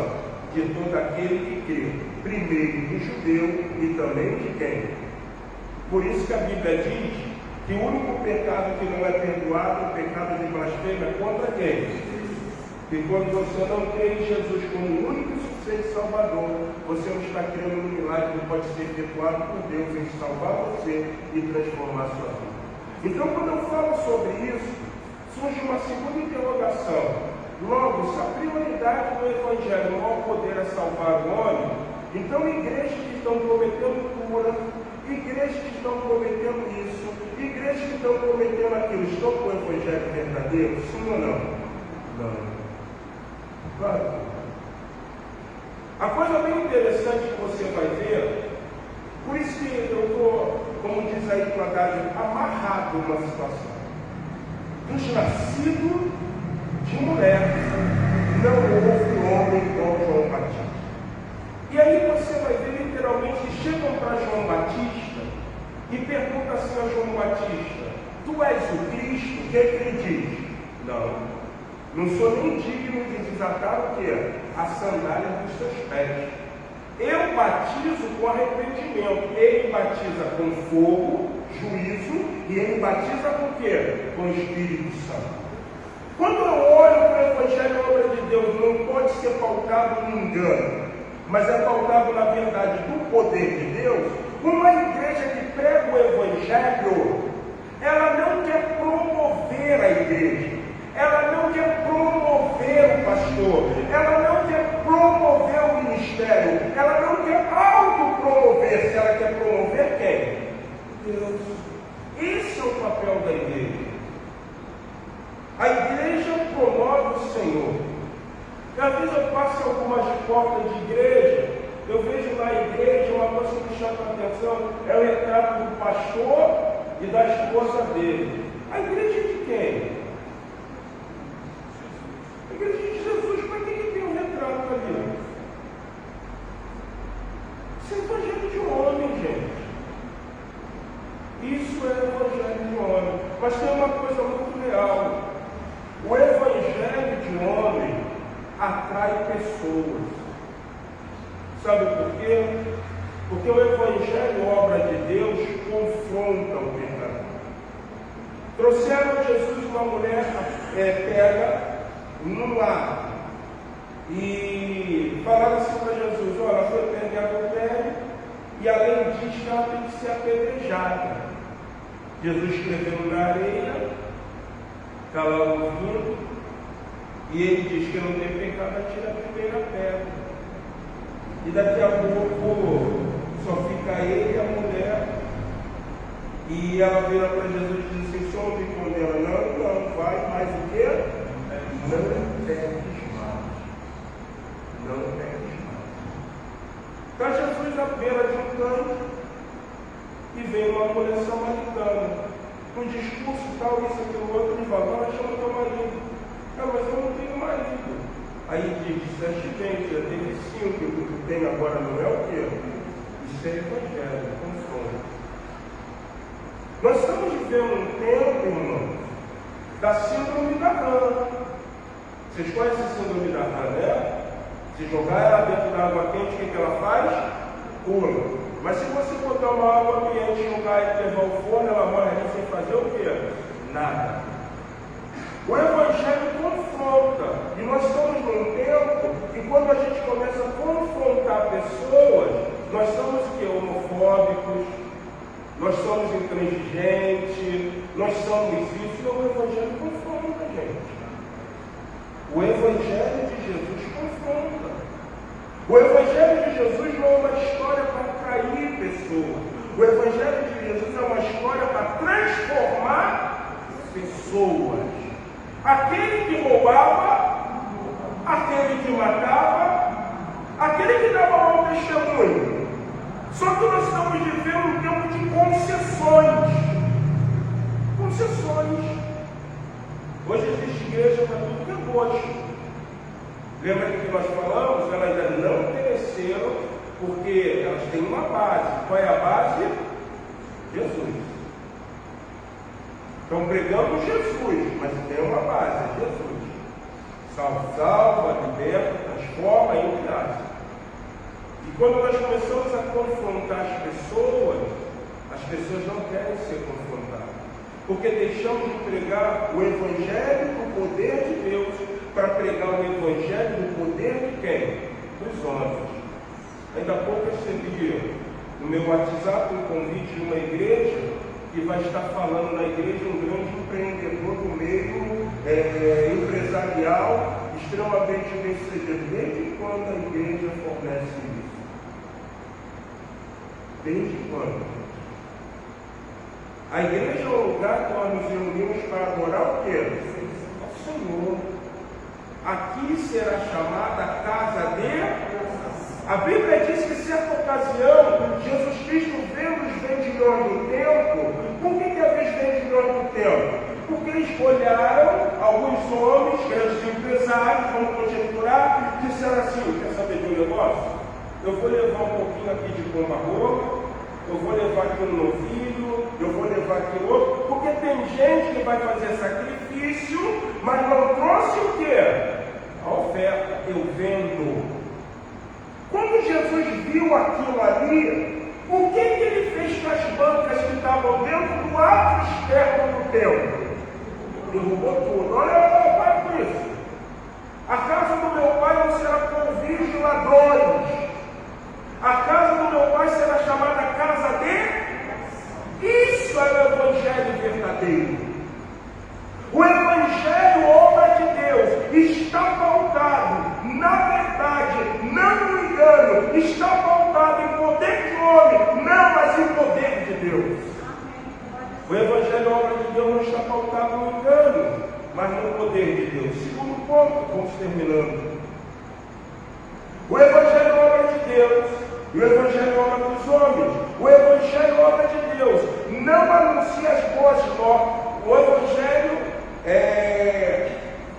de todo aquele que crê. Primeiro do judeu e também de quem? Por isso que a Bíblia diz que o único pecado que não é perdoado é o pecado de blasfêmia contra quem? E quando você não crê em Jesus como o único e suficiente Salvador, você não está crendo no milagre que pode ser efetuado por Deus em salvar você e transformar a sua vida. Então, quando eu falo sobre isso, surge uma segunda interrogação. Logo, se a prioridade do Evangelho não é o poder a salvar o homem, então igrejas que estão prometendo cura, igrejas que estão prometendo isso, igrejas que estão prometendo aquilo, estão com o Evangelho verdadeiro? Sim ou não? Não. Claro. A coisa bem interessante que você vai ver, por isso que eu estou, como diz aí o Haddad, amarrado numa situação. Dos nascidos de mulher, não houve homem igual João Batista. E aí você vai ver literalmente que chegam para João Batista e perguntam assim a João Batista: tu és o Cristo? O que ele diz? Não sou nem digno de desatar o quê? A sandália dos seus pés. Eu batizo com arrependimento. Ele batiza com fogo, juízo, e ele batiza com o quê? Com o Espírito Santo. Quando eu olho para o Evangelho, a obra de Deus não pode ser pautado no engano, mas é pautado na verdade do poder de Deus. Uma igreja que prega o Evangelho, ela não quer promover a igreja. Ela não quer promover o pastor, ela não quer promover o ministério, ela não quer autopromover-se, ela quer promover quem? Deus. Esse é o papel da igreja. A igreja promove o Senhor. E às vezes eu passo em algumas portas de igreja, eu vejo na igreja uma coisa que me chama a atenção, é o retrato do pastor e da esposa dele. A igreja de quem? A igreja de Jesus, para que tem um retrato ali? Isso é evangelho de homem, gente. Isso é evangelho de homem. Mas tem uma coisa muito real. O evangelho de homem atrai pessoas. Sabe por quê? Porque o evangelho, obra de Deus, confronta o pecado. Trouxeram Jesus uma mulher pega no lar e falaram assim para Jesus: olha, ela foi pega em adultério e além disso ela tem que ser apedrejada. Jesus escreveu na areia, está lá ouvindo, e ele diz que não tem pecado, atira a primeira pedra. E daqui a pouco só fica ele e a mulher, e ela vira para Jesus e diz assim: senhor, me condena? Não, vai, mas o quê? Não peques mais. Não peques mais. Está Jesus à beira de um tanque e vem uma mulher samaritana. Um discurso tal, isso, aquilo, outro, ele fala: agora chama teu marido. Mas eu não tenho marido. Aí diz: disseste bem, já teve 5, o que tu tem agora não é o quê? Isso é evangelho, confronto. Nós estamos vivendo um tempo, irmão, da síndrome da rã. Vocês conhecem a síndrome da rã, né? Se jogar ela dentro da água quente, o que ela faz? Pula. Mas se você botar uma água quente, jogar e levar ao forno, ela morre ali sem fazer o quê? Nada. O Evangelho confronta. E nós estamos num tempo que quando a gente começa a confrontar pessoas, nós somos o quê? Homofóbicos, nós somos intransigentes, nós somos isso. E o Evangelho confronta a gente. O Evangelho de Jesus confronta. O Evangelho de Jesus não é uma história para atrair pessoas. O Evangelho de Jesus é uma história para transformar pessoas. Aquele que roubava, aquele que matava, aquele que dava mau testemunho. Só que nós estamos vivendo um tempo de concessões. Concessões. Hoje existe igreja para tudo que é gosto. Lembra que nós falamos? Elas ainda não pereceram, porque elas têm uma base. Qual é a base? Jesus. Estão pregando Jesus, mas tem uma base, é Jesus. Salva, liberta, transforma e engraça. E quando nós começamos a confrontar as pessoas não querem ser confrontadas. Porque deixamos de pregar o Evangelho do poder de Deus para pregar o Evangelho do poder de quem? Dos homens. Ainda há pouco eu recebi no meu WhatsApp um convite de uma igreja que vai estar falando na igreja um grande empreendedor do meio empresarial, extremamente bem-sucedido. Desde quando a igreja fornece isso? Desde quando? A igreja é um lugar que nós nos reunimos para adorar o quê? O Senhor. Aqui será chamada a casa de... A Bíblia diz que, em certa ocasião, Jesus Cristo vendo os vendilhões do templo. Por que havia os vendilhões do templo? Porque eles olharam, alguns homens, grandes empresários, vamos conjecturar, disseram assim: quer saber de um negócio? Eu vou levar um pouquinho aqui de pomba-rola, eu vou levar aqui um novilho, eu vou levar aqui outro, porque tem gente que vai fazer sacrifício, mas não trouxe o quê? A oferta. Eu vendo. Quando Jesus viu aquilo ali, o que ele fez com as bancas que estavam dentro do ato externo do templo? Derrubou tudo. Olha, para com isso. A casa do meu pai não será convívio de ladrões. A casa do meu pai será chamada casa de... Isso é o Evangelho verdadeiro. O Evangelho, obra de Deus, está pautado na verdade, não no engano, está pautado em poder de homem, não, mas em poder de Deus. O Evangelho, obra de Deus, não está pautado no engano, mas no poder de Deus. Segundo ponto, vamos terminando. O Evangelho, obra de Deus, e o Evangelho, obra dos homens. O Evangelho, obra de Deus, não anuncia as boas novas. O Evangelho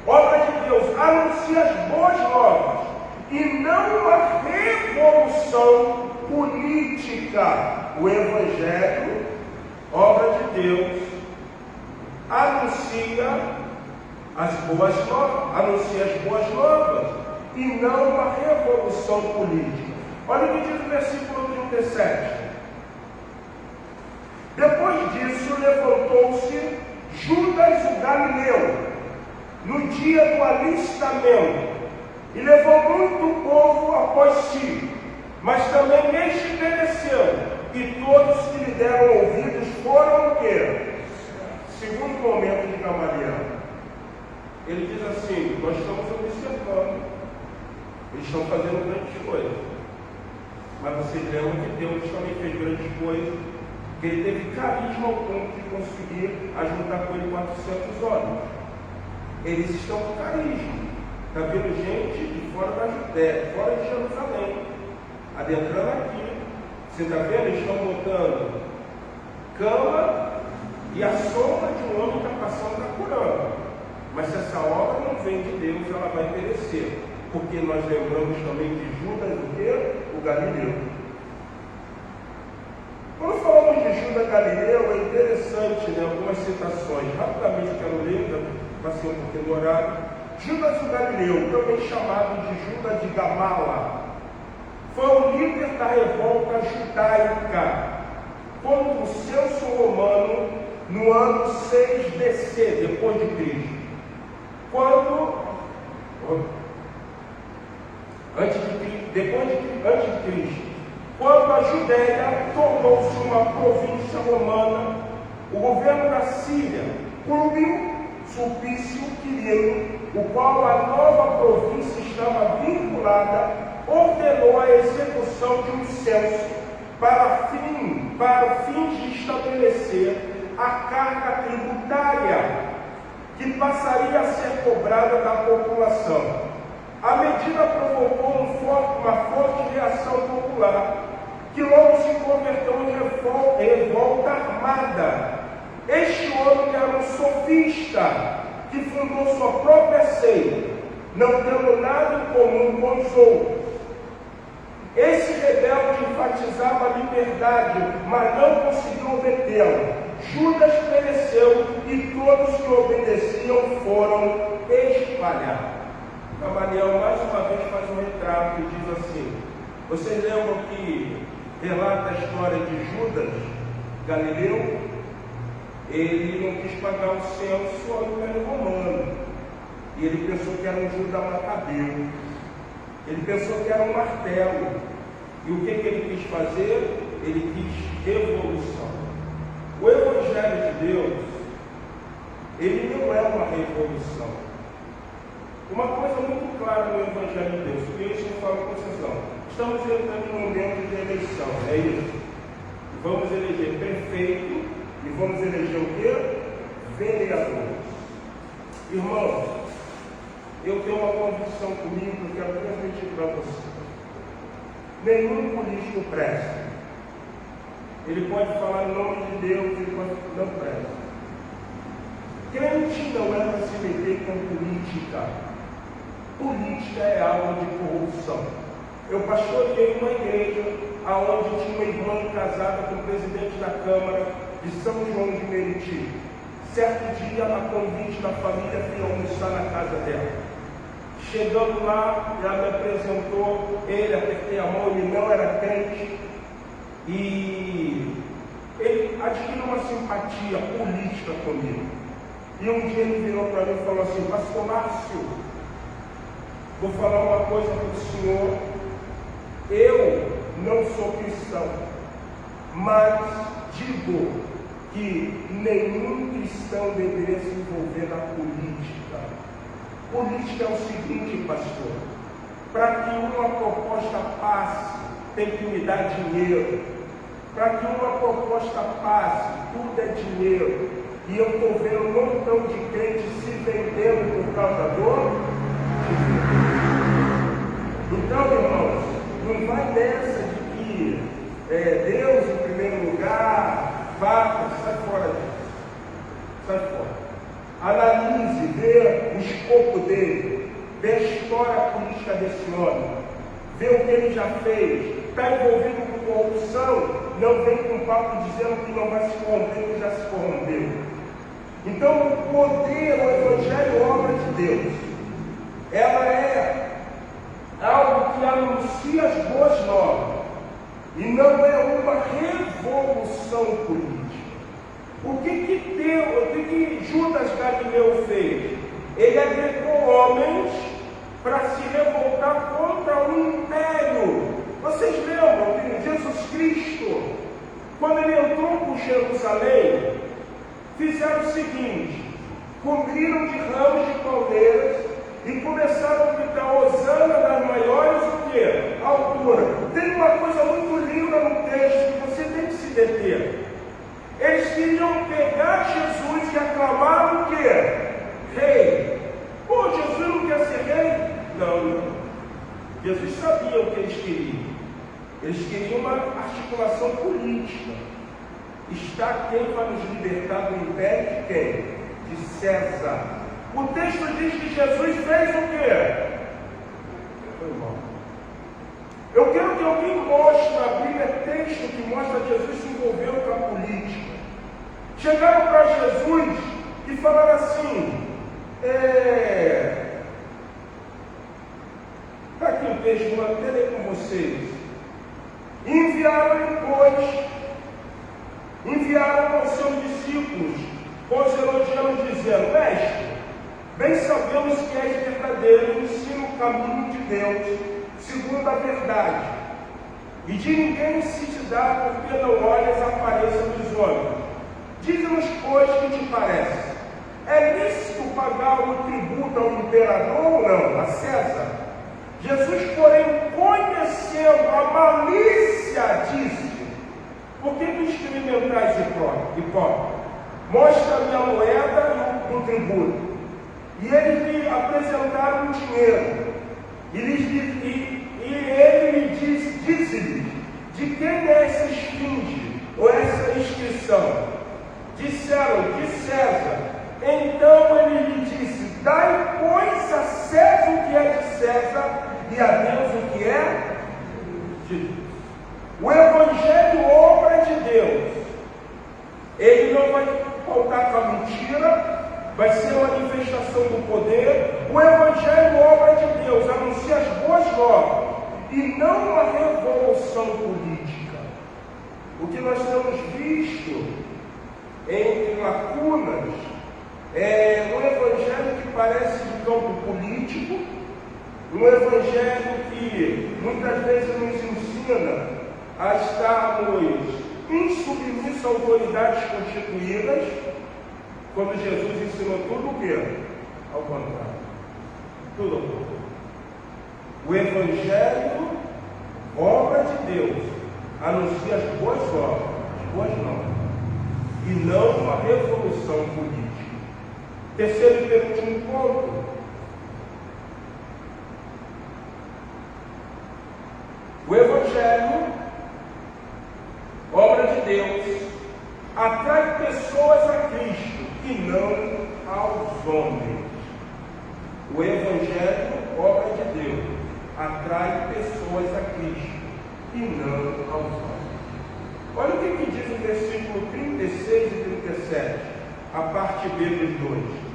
obra de Deus, anuncia as boas novas e não uma revolução política. O Evangelho, obra de Deus, anuncia as boas novas e não uma revolução política. Olha o que diz o versículo 37. Depois disso, levantou-se Judas o Galileu no dia do alistamento, e levou muito povo após si, mas também este pereceu, e todos que lhe deram ouvidos foram o quê? Segundo momento de Gamaliel. Ele diz assim: nós estamos observando, eles estão fazendo grandes coisas, mas vocês lembram que Deus também fez grandes coisas, que ele teve carisma ao ponto de conseguir ajuntar com ele 400 homens. Eles estão com carisma. Está vindo gente de fora da Judéia, fora de Jerusalém, adentrando aqui. Você está vendo? Eles estão botando cama e a sombra de um homem que está passando na curando. Mas se essa obra não vem de Deus, ela vai perecer. Porque nós lembramos também de Judas, o quê? O Galileu. Quando falamos de Judas Galileu, é interessante, né? Algumas citações. Rapidamente quero ler, passei um pouquinho do horário. Judas o Galileu, também chamado de Judas de Gamala, foi o líder da revolta judaica contra o censo romano no ano 6 BC, depois de Cristo. Antes de Cristo, quando a Judéia tornou-se uma província romana, o governo da Síria, Públio Sulpício Quirino, o qual a nova província estava vinculada, ordenou a execução de um censo para fins de estabelecer a carga tributária que passaria a ser cobrada da população. A medida provocou uma forte reação popular, que logo se converteu em revolta armada. Este homem era um sofista, que fundou sua própria seita, não tendo nada em comum com os outros. Esse rebelde enfatizava a liberdade, mas não conseguiu obtê-la. Judas pereceu e todos que obedeciam foram espalhados. Gamaliel mais uma vez faz um retrato e diz assim: vocês lembram que relata a história de Judas Galileu? Ele não quis pagar o censo ao Império Romano, e ele pensou que era um Judas Macabeu, ele pensou que era um martelo, e o que ele quis fazer? Ele quis revolução. O Evangelho de Deus, ele não é uma revolução. Uma coisa muito clara no Evangelho de Deus, que isso eu falo com vocês, estamos entrando em um momento de eleição, é isso? Vamos eleger prefeito e vamos eleger o quê? Vereadores. Irmãos, eu tenho uma convicção comigo que eu quero transmitir para você. Nenhum político presta. Ele pode falar em nome de Deus, ele pode não presta. Crente não é para se meter com política. Política é aula de corrupção. Eu pastoreei uma igreja onde tinha uma irmã casada com o presidente da Câmara de São João de Meriti. Certo dia, a convite da família, fui almoçar na casa dela. Chegando lá, ela me apresentou, ele, apertei a mão, ele não era crente. E ele adquiriu uma simpatia política comigo. E um dia ele virou para mim e falou assim: Pastor Márcio, vou falar uma coisa para o senhor. Eu não sou cristão, mas digo que nenhum cristão deveria se envolver na política. Política é o seguinte, pastor: para que uma proposta passe, tem que me dar dinheiro. Para que uma proposta passe, tudo é dinheiro. E eu estou vendo um montão de crentes se vendendo por causa do dinheiro. Então, irmãos, não vai nessa de que Deus em primeiro lugar, vaca, sai fora disso. Sai fora. Analise, vê o escopo dele, vê a história política desse homem, vê o que ele já fez. Está envolvido com corrupção, não vem com papo dizendo que não vai se corromper, que já se corrompeu. Então, o poder, o Evangelho é obra de Deus. Ela é algo que anuncia as boas novas, e não é uma revolução política. O que Judas Galileu fez? Ele agregou homens para se revoltar contra o império. Vocês lembram que Jesus Cristo, quando ele entrou por Jerusalém, fizeram o seguinte: cobriram de ramos de palmeiras e começaram a gritar hosana nas maiores o quê? Altura. Tem uma coisa muito linda no texto que você tem que se deter. Eles queriam pegar Jesus e aclamar o quê? Rei. Pô, Jesus não quer ser rei? Não. Jesus sabia o que eles queriam. Eles queriam uma articulação política. Está quem vai nos libertar do império de quem? De César. O texto diz que Jesus fez o quê? Foi mal. Eu quero que alguém mostre na Bíblia texto que mostra que Jesus se envolveu com a política. Chegaram para Jesus e falaram assim: mesmo, vou até ler com vocês. Enviaram aos seus discípulos, os elogiando, dizendo: Mestre, bem sabemos que és verdadeiro, ensina o caminho de Deus, segundo a verdade. E de ninguém se te dá, porque não olhas a aparência dos homens. Diz-nos, pois, que te parece. É lícito pagar o tributo ao imperador ou não, a César? Jesus, porém, conhecendo a malícia, disse: por que me experimentais, hipócrita? Mostra-me a moeda do tributo. E eles lhe apresentaram o dinheiro. E ele lhe disse-lhes: de quem é essa esfinge, ou essa inscrição? Disseram: de César. Então ele lhe disse: dai, pois, a César o que é de César, e a Deus o que é de Deus. O Evangelho, obra de Deus, ele não vai faltar com a mentira, vai ser uma manifestação do poder. O Evangelho, obra de Deus, anuncia as boas novas, e não uma revolução política. O que nós temos visto entre lacunas é um evangelho que parece de campo político, um evangelho que muitas vezes nos ensina a estarmos insubmissos a autoridades constituídas, quando Jesus ensinou tudo o quê? Ao contrário. Tudo ao contrário. O evangelho, obra de Deus, anuncia as boas obras, as boas novas, e não uma revolução política. Terceiro e penúltimo ponto. O Evangelho, obra de Deus, atrai pessoas a Cristo e não aos homens. O Evangelho, obra de Deus, atrai pessoas a Cristo e não aos homens. Olha o que diz o versículo 36 e 37, a parte B dos dois.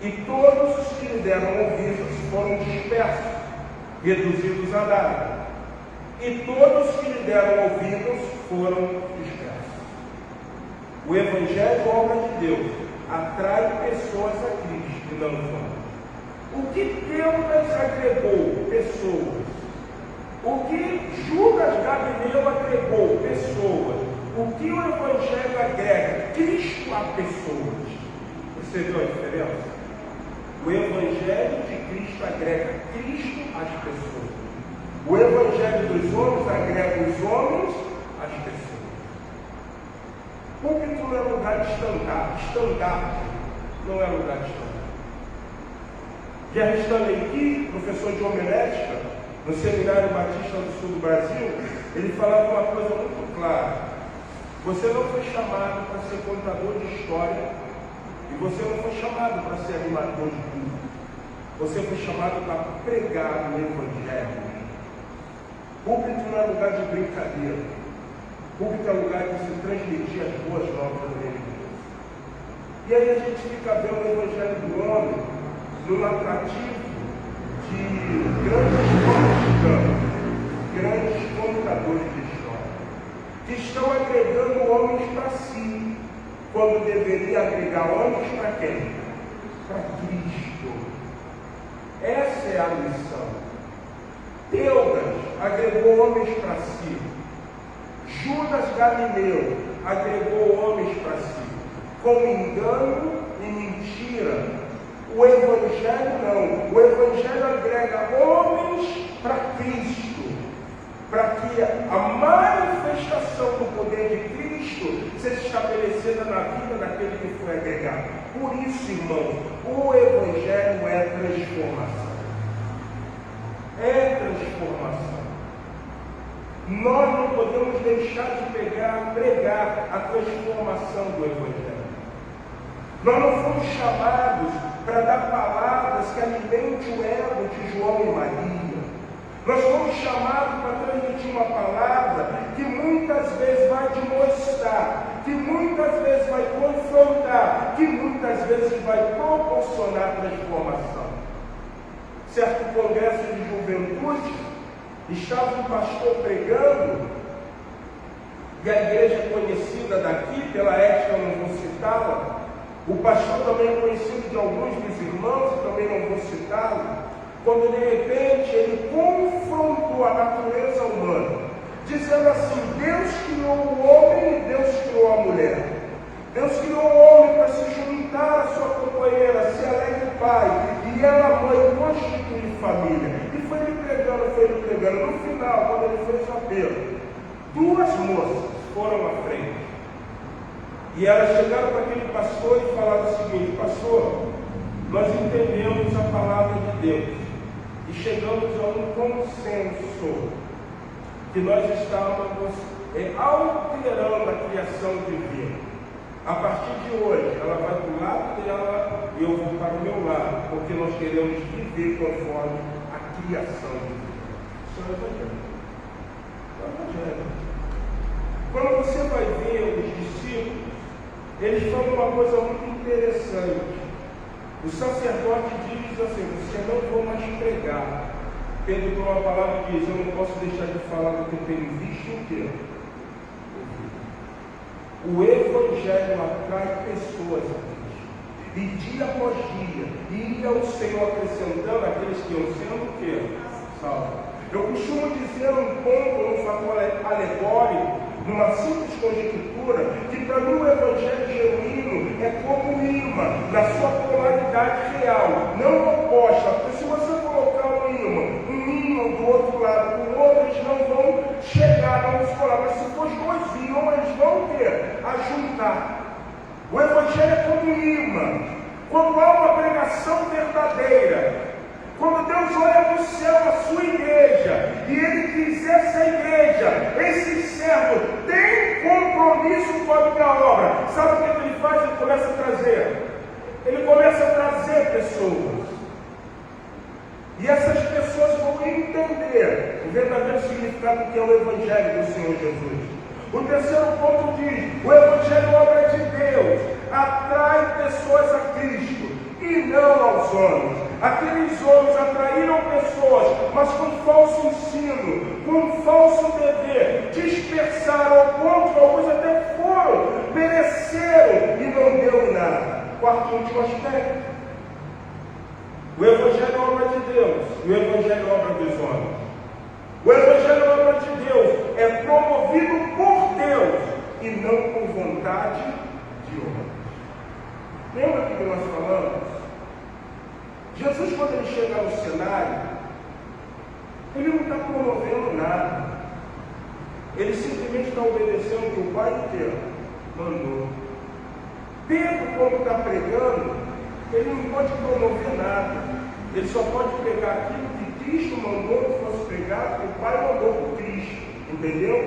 E todos os que lhe deram ouvidos foram dispersos, reduzidos a nada. E todos os que lhe deram ouvidos foram dispersos. O Evangelho, obra de Deus, atrai pessoas a Cristo e não os homens. O que Deus agregou? Pessoas. O que Judas Galileu agregou? Pessoas. O que o Evangelho agrega? Cristo a pessoas. Você viu a diferença? O Evangelho de Cristo agrega Cristo às pessoas. O Evangelho dos homens agrega os homens às pessoas. Púlpito não é lugar de estandarte não é lugar de estandarte. Jerry Stanley Key, professor de homilética no Seminário Batista do Sul do Brasil, ele falava uma coisa muito clara: você não foi chamado para ser contador de história, e você não foi chamado para ser animador de tudo. Você foi chamado para pregar o Evangelho. Púlpito não é lugar de brincadeira. Púlpito é lugar de se transmitir as boas novas do reino de Deus. E aí a gente fica vendo o Evangelho do homem no atrativo de grandes cristãos, grandes contadores de história, que estão agregando homens para si, quando deveria agregar homens para quem? Para Cristo. Essa é a missão. Teudas agregou homens para si. Judas Galileu agregou homens para si. Com engano e mentira. O Evangelho não. O Evangelho agrega homens para Cristo, para que a manifestação do poder de Cristo seja estabelecida na vida daquele que foi agregado. Por isso, irmãos, o Evangelho é transformação. É transformação. Nós não podemos deixar de pregar a transformação do Evangelho. Nós não fomos chamados para dar palavras que alimentem o ego de João e Maria. Nós fomos chamados para transmitir uma palavra que muitas vezes vai demonstrar, que muitas vezes vai confrontar, que muitas vezes vai proporcionar transformação. Certo congresso de juventude, Estava um pastor pregando, e a igreja é conhecida daqui, pela ética eu não vou citá-la. O pastor também é conhecido de alguns dos irmãos, e também não vou citá-lo. Quando de repente ele confrontou a natureza humana, dizendo assim: Deus criou o homem e Deus criou a mulher. Deus criou o homem para se juntar à sua companheira, se ela é o pai, e ela a mãe, constituir família. E foi ele pregando. No final, quando ele fez o apelo, duas moças foram à frente. E elas chegaram para aquele pastor e falaram o seguinte: pastor, nós entendemos a palavra de Deus e chegamos a um consenso que nós estávamos alterando a criação divina. A partir de hoje, ela vai para o lado dela e eu vou para o meu lado, porque nós queremos viver conforme a criação divina. Isso é o Evangelho. É o Evangelho. Quando você vai ver os discípulos, eles falam uma coisa muito interessante. O sacerdote diz assim: você não vou mais pregar. Pedro, com uma palavra, diz: eu não posso deixar de falar do que eu tenho visto e o que? O Evangelho atrai pessoas a Cristo. E dia após dia, ia o Senhor acrescentando aqueles que iam sendo o quê? Salvos. Eu costumo dizer um ponto, um fator alegórico, numa simples conjectura, que para mim o Evangelho genuíno é como um imã, na sua polaridade real, não oposta. Porque se você colocar um imã do outro lado, do outro, eles não vão chegar, não vão se colar. Mas se for os dois ímãs, eles vão ter a juntar. O Evangelho é como um imã. Quando há uma pregação verdadeira, quando Deus olha do céu a sua igreja, e Ele diz: essa igreja, esse servo tem compromisso com a minha obra, sabe o que Ele faz? Ele começa a trazer. Ele começa a trazer pessoas. E essas pessoas vão entender o verdadeiro significado que é o Evangelho do Senhor Jesus. O terceiro ponto diz: o Evangelho é obra de Deus, atrai pessoas a Cristo e não aos homens. Aqueles homens atraíram pessoas, mas com falso ensino, com falso dever, dispersaram ao ponto que alguns até foram, pereceram e não deu nada. Quarto e último aspecto: o Evangelho é obra de Deus e o Evangelho é obra dos homens. O Evangelho é obra de Deus, é promovido por Deus e não por vontade de homens. Lembra que nós falamos? Jesus, quando ele chega no cenário, ele não está promovendo nada. Ele simplesmente está obedecendo o que o Pai inteiro mandou. Pedro, quando está pregando, ele não pode promover nada. Ele só pode pregar aquilo que Cristo mandou que fosse pregado, que o Pai mandou por Cristo. Entendeu?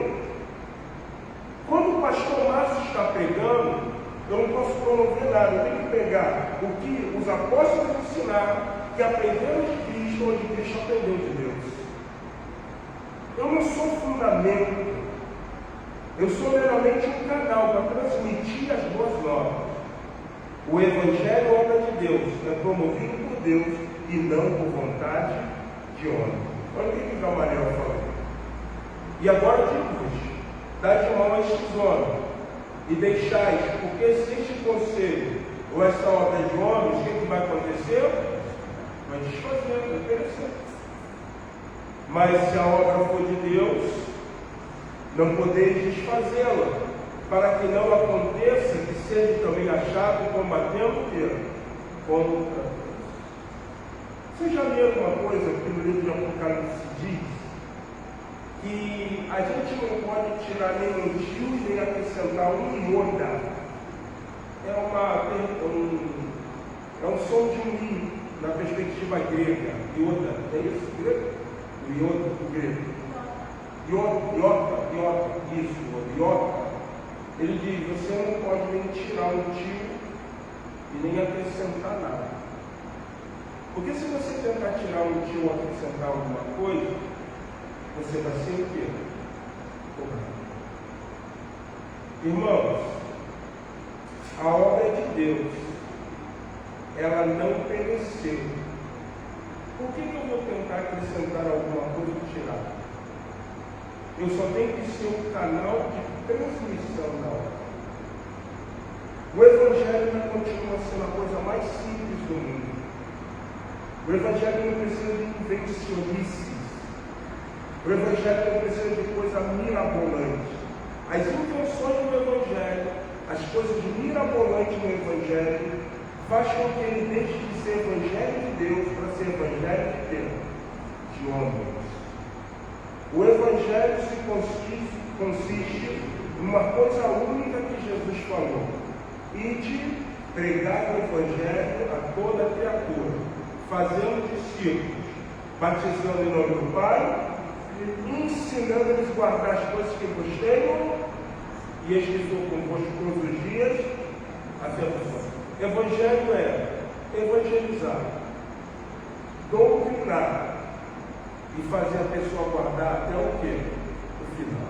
Quando o pastor Márcio está pregando, eu não posso promover nada. Eu tenho que pegar o que os apóstolos ensinaram, que aprenderam de Cristo, onde Cristo aprendeu de Deus. Eu não sou fundamento. Eu sou meramente um canal para transmitir as boas novas. O Evangelho é obra de Deus, é promovido por Deus e não por vontade de homem. Olha o que Gamaliel falou. E agora digo-vos: dai de mão a estes homens e deixais, porque se este conselho ou esta obra de homens, o que vai acontecer? Vai desfazer, vai perecer. Mas se a obra for de Deus, não podeis desfazê-la, para que não aconteça que seja também achado combatendo o quê? Contra Deus. Vocês já leram uma coisa que no livro de Apocalipse diz? Que a gente não pode tirar nem um tio nem acrescentar um iota. É um som de um i na perspectiva grega. Iota, é isso? Grego? O iota, o grego. Iota, isso, iota. Ele diz: você não pode nem tirar um tio e nem acrescentar nada. Porque se você tentar tirar um tio ou acrescentar alguma coisa, você vai ser o quê? Cobrado. Irmãos, a obra de Deus, ela não pereceu. Por que eu vou tentar acrescentar alguma coisa e tirar? Eu só tenho que ser um canal de transmissão da obra. O Evangelho não continua sendo a coisa mais simples do mundo. O Evangelho não precisa de invencionices. O Evangelho não precisa de coisa mirabolante. As invenções do Evangelho, as coisas mirabolantes no Evangelho, faz com que ele deixe de ser Evangelho de Deus para ser Evangelho de Deus, de homens. O Evangelho consiste numa coisa única que Jesus falou: ide pregar o Evangelho a toda criatura, fazendo discípulos, batizando em nome do Pai, ensinando eles a guardar as coisas que vos tenho, e eis que estou convosco todos os dias, até o fim. Evangelho é evangelizar, doutrinar e fazer a pessoa guardar até o quê? O final.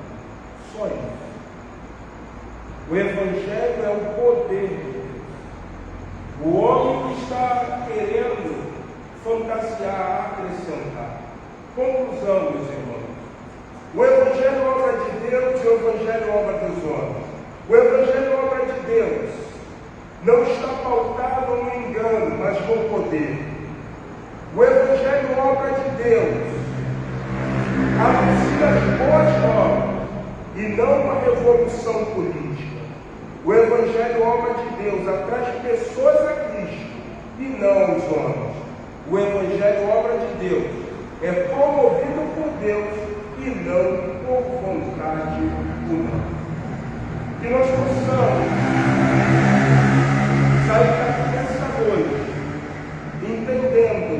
Só isso. O Evangelho é o poder de Deus. O homem que está querendo fantasiar, acrescentar. Conclusão, meus irmãos. O Evangelho é obra de Deus e o Evangelho é obra dos homens. O Evangelho é obra de Deus. Não está pautado no engano, mas no poder. O Evangelho é obra de Deus. Anuncia as boas novas e não uma revolução política. O Evangelho é obra de Deus, atrai pessoas a Cristo e não os homens. O Evangelho é obra de Deus, é promovido por Deus e não por vontade humana. Que nós possamos sair daqui dessa noite entendendo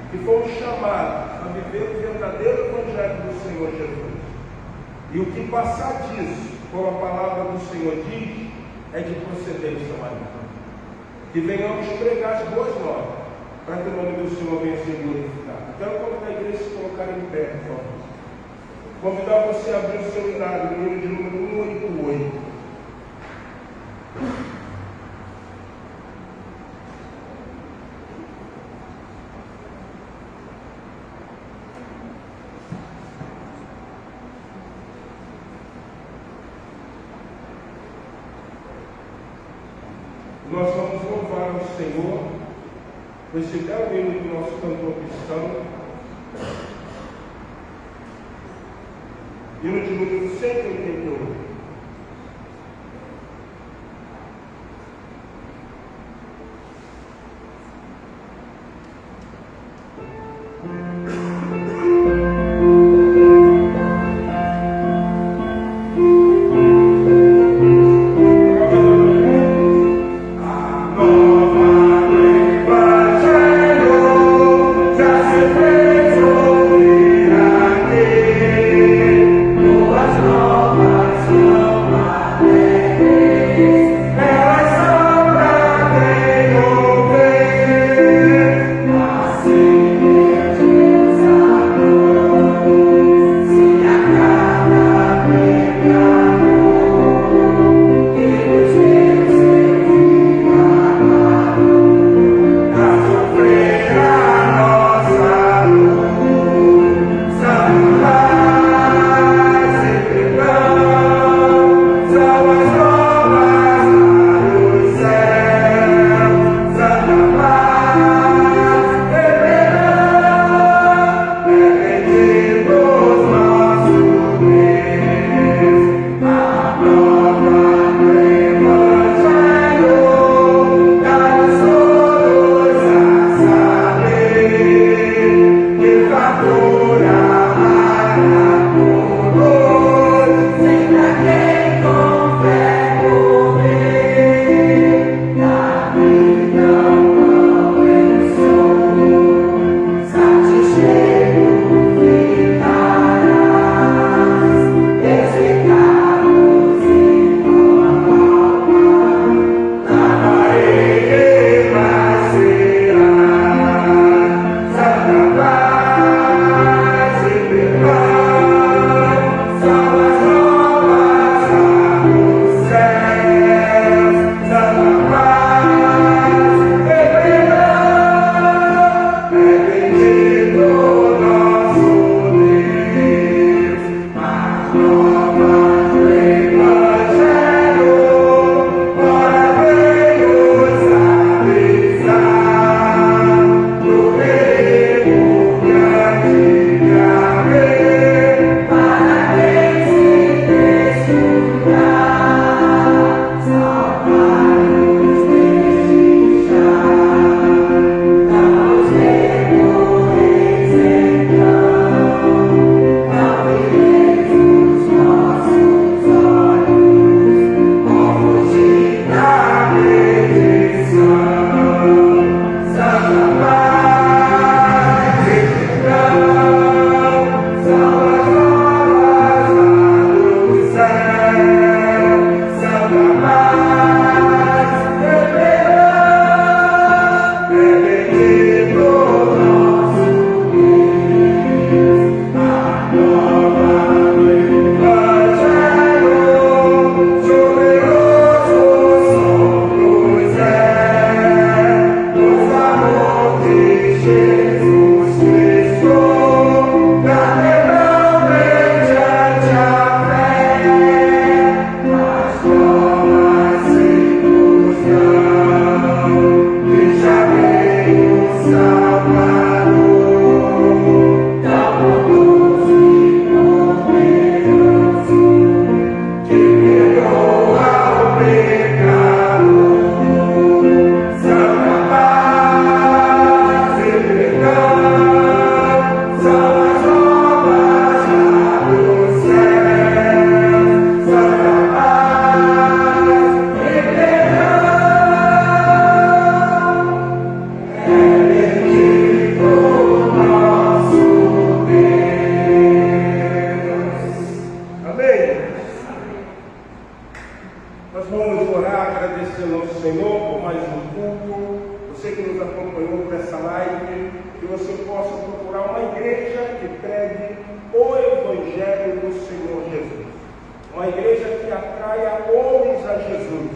que fomos chamados a viver o verdadeiro Evangelho do Senhor Jesus. E o que passar disso, como a palavra do Senhor diz, é de procedência maligna. Que venhamos pregar as boas novas, para que o nome do Senhor venha ser glorificado. Quero convidar a igreja a se colocar em pé, por favor. Convidar você a abrir o seu hinário, no livro de número 188. Nós vamos louvar ao Senhor com esse belo hino do nosso cantor cristão, hino de número 188. Boas novas. Nós vamos orar agradecendo ao Senhor por mais um culto. Você que nos acompanhou por essa live, que você possa procurar uma igreja que pregue o Evangelho do Senhor Jesus. Uma igreja que atraia homens a Jesus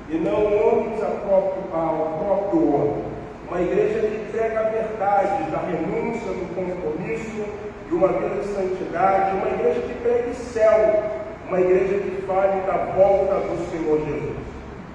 e não homens ao próprio homem. Uma igreja que prega a verdade da renúncia, do compromisso, de uma vida de santidade. Uma igreja que pregue céu. Uma igreja que fale da volta do Senhor Jesus.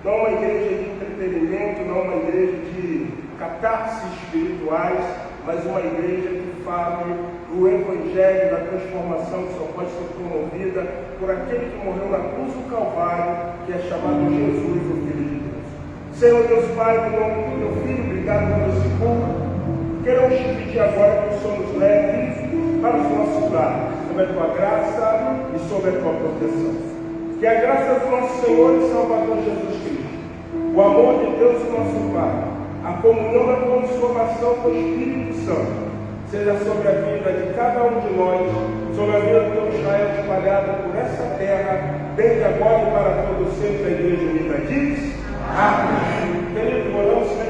Não uma igreja de entretenimento, não uma igreja de catarses espirituais, mas uma igreja que fale do Evangelho, da transformação que só pode ser promovida por aquele que morreu na cruz do Calvário, que é chamado Jesus, o Filho de Deus. Senhor Deus Pai, no nome do teu Filho, obrigado por esse culto. Queremos te pedir agora que o Senhor nos leve para os nossos lares, sobre a tua graça e sobre a tua proteção. Que a graça do nosso Senhor e Salvador Jesus Cristo, o amor de Deus, o nosso Pai, a comunhão da consolação do Espírito Santo, seja sobre a vida de cada um de nós, sobre a vida do teu Israel espalhada por essa terra, desde agora e para todo sempre. A Igreja Unida diz: Amém. Querido, oramos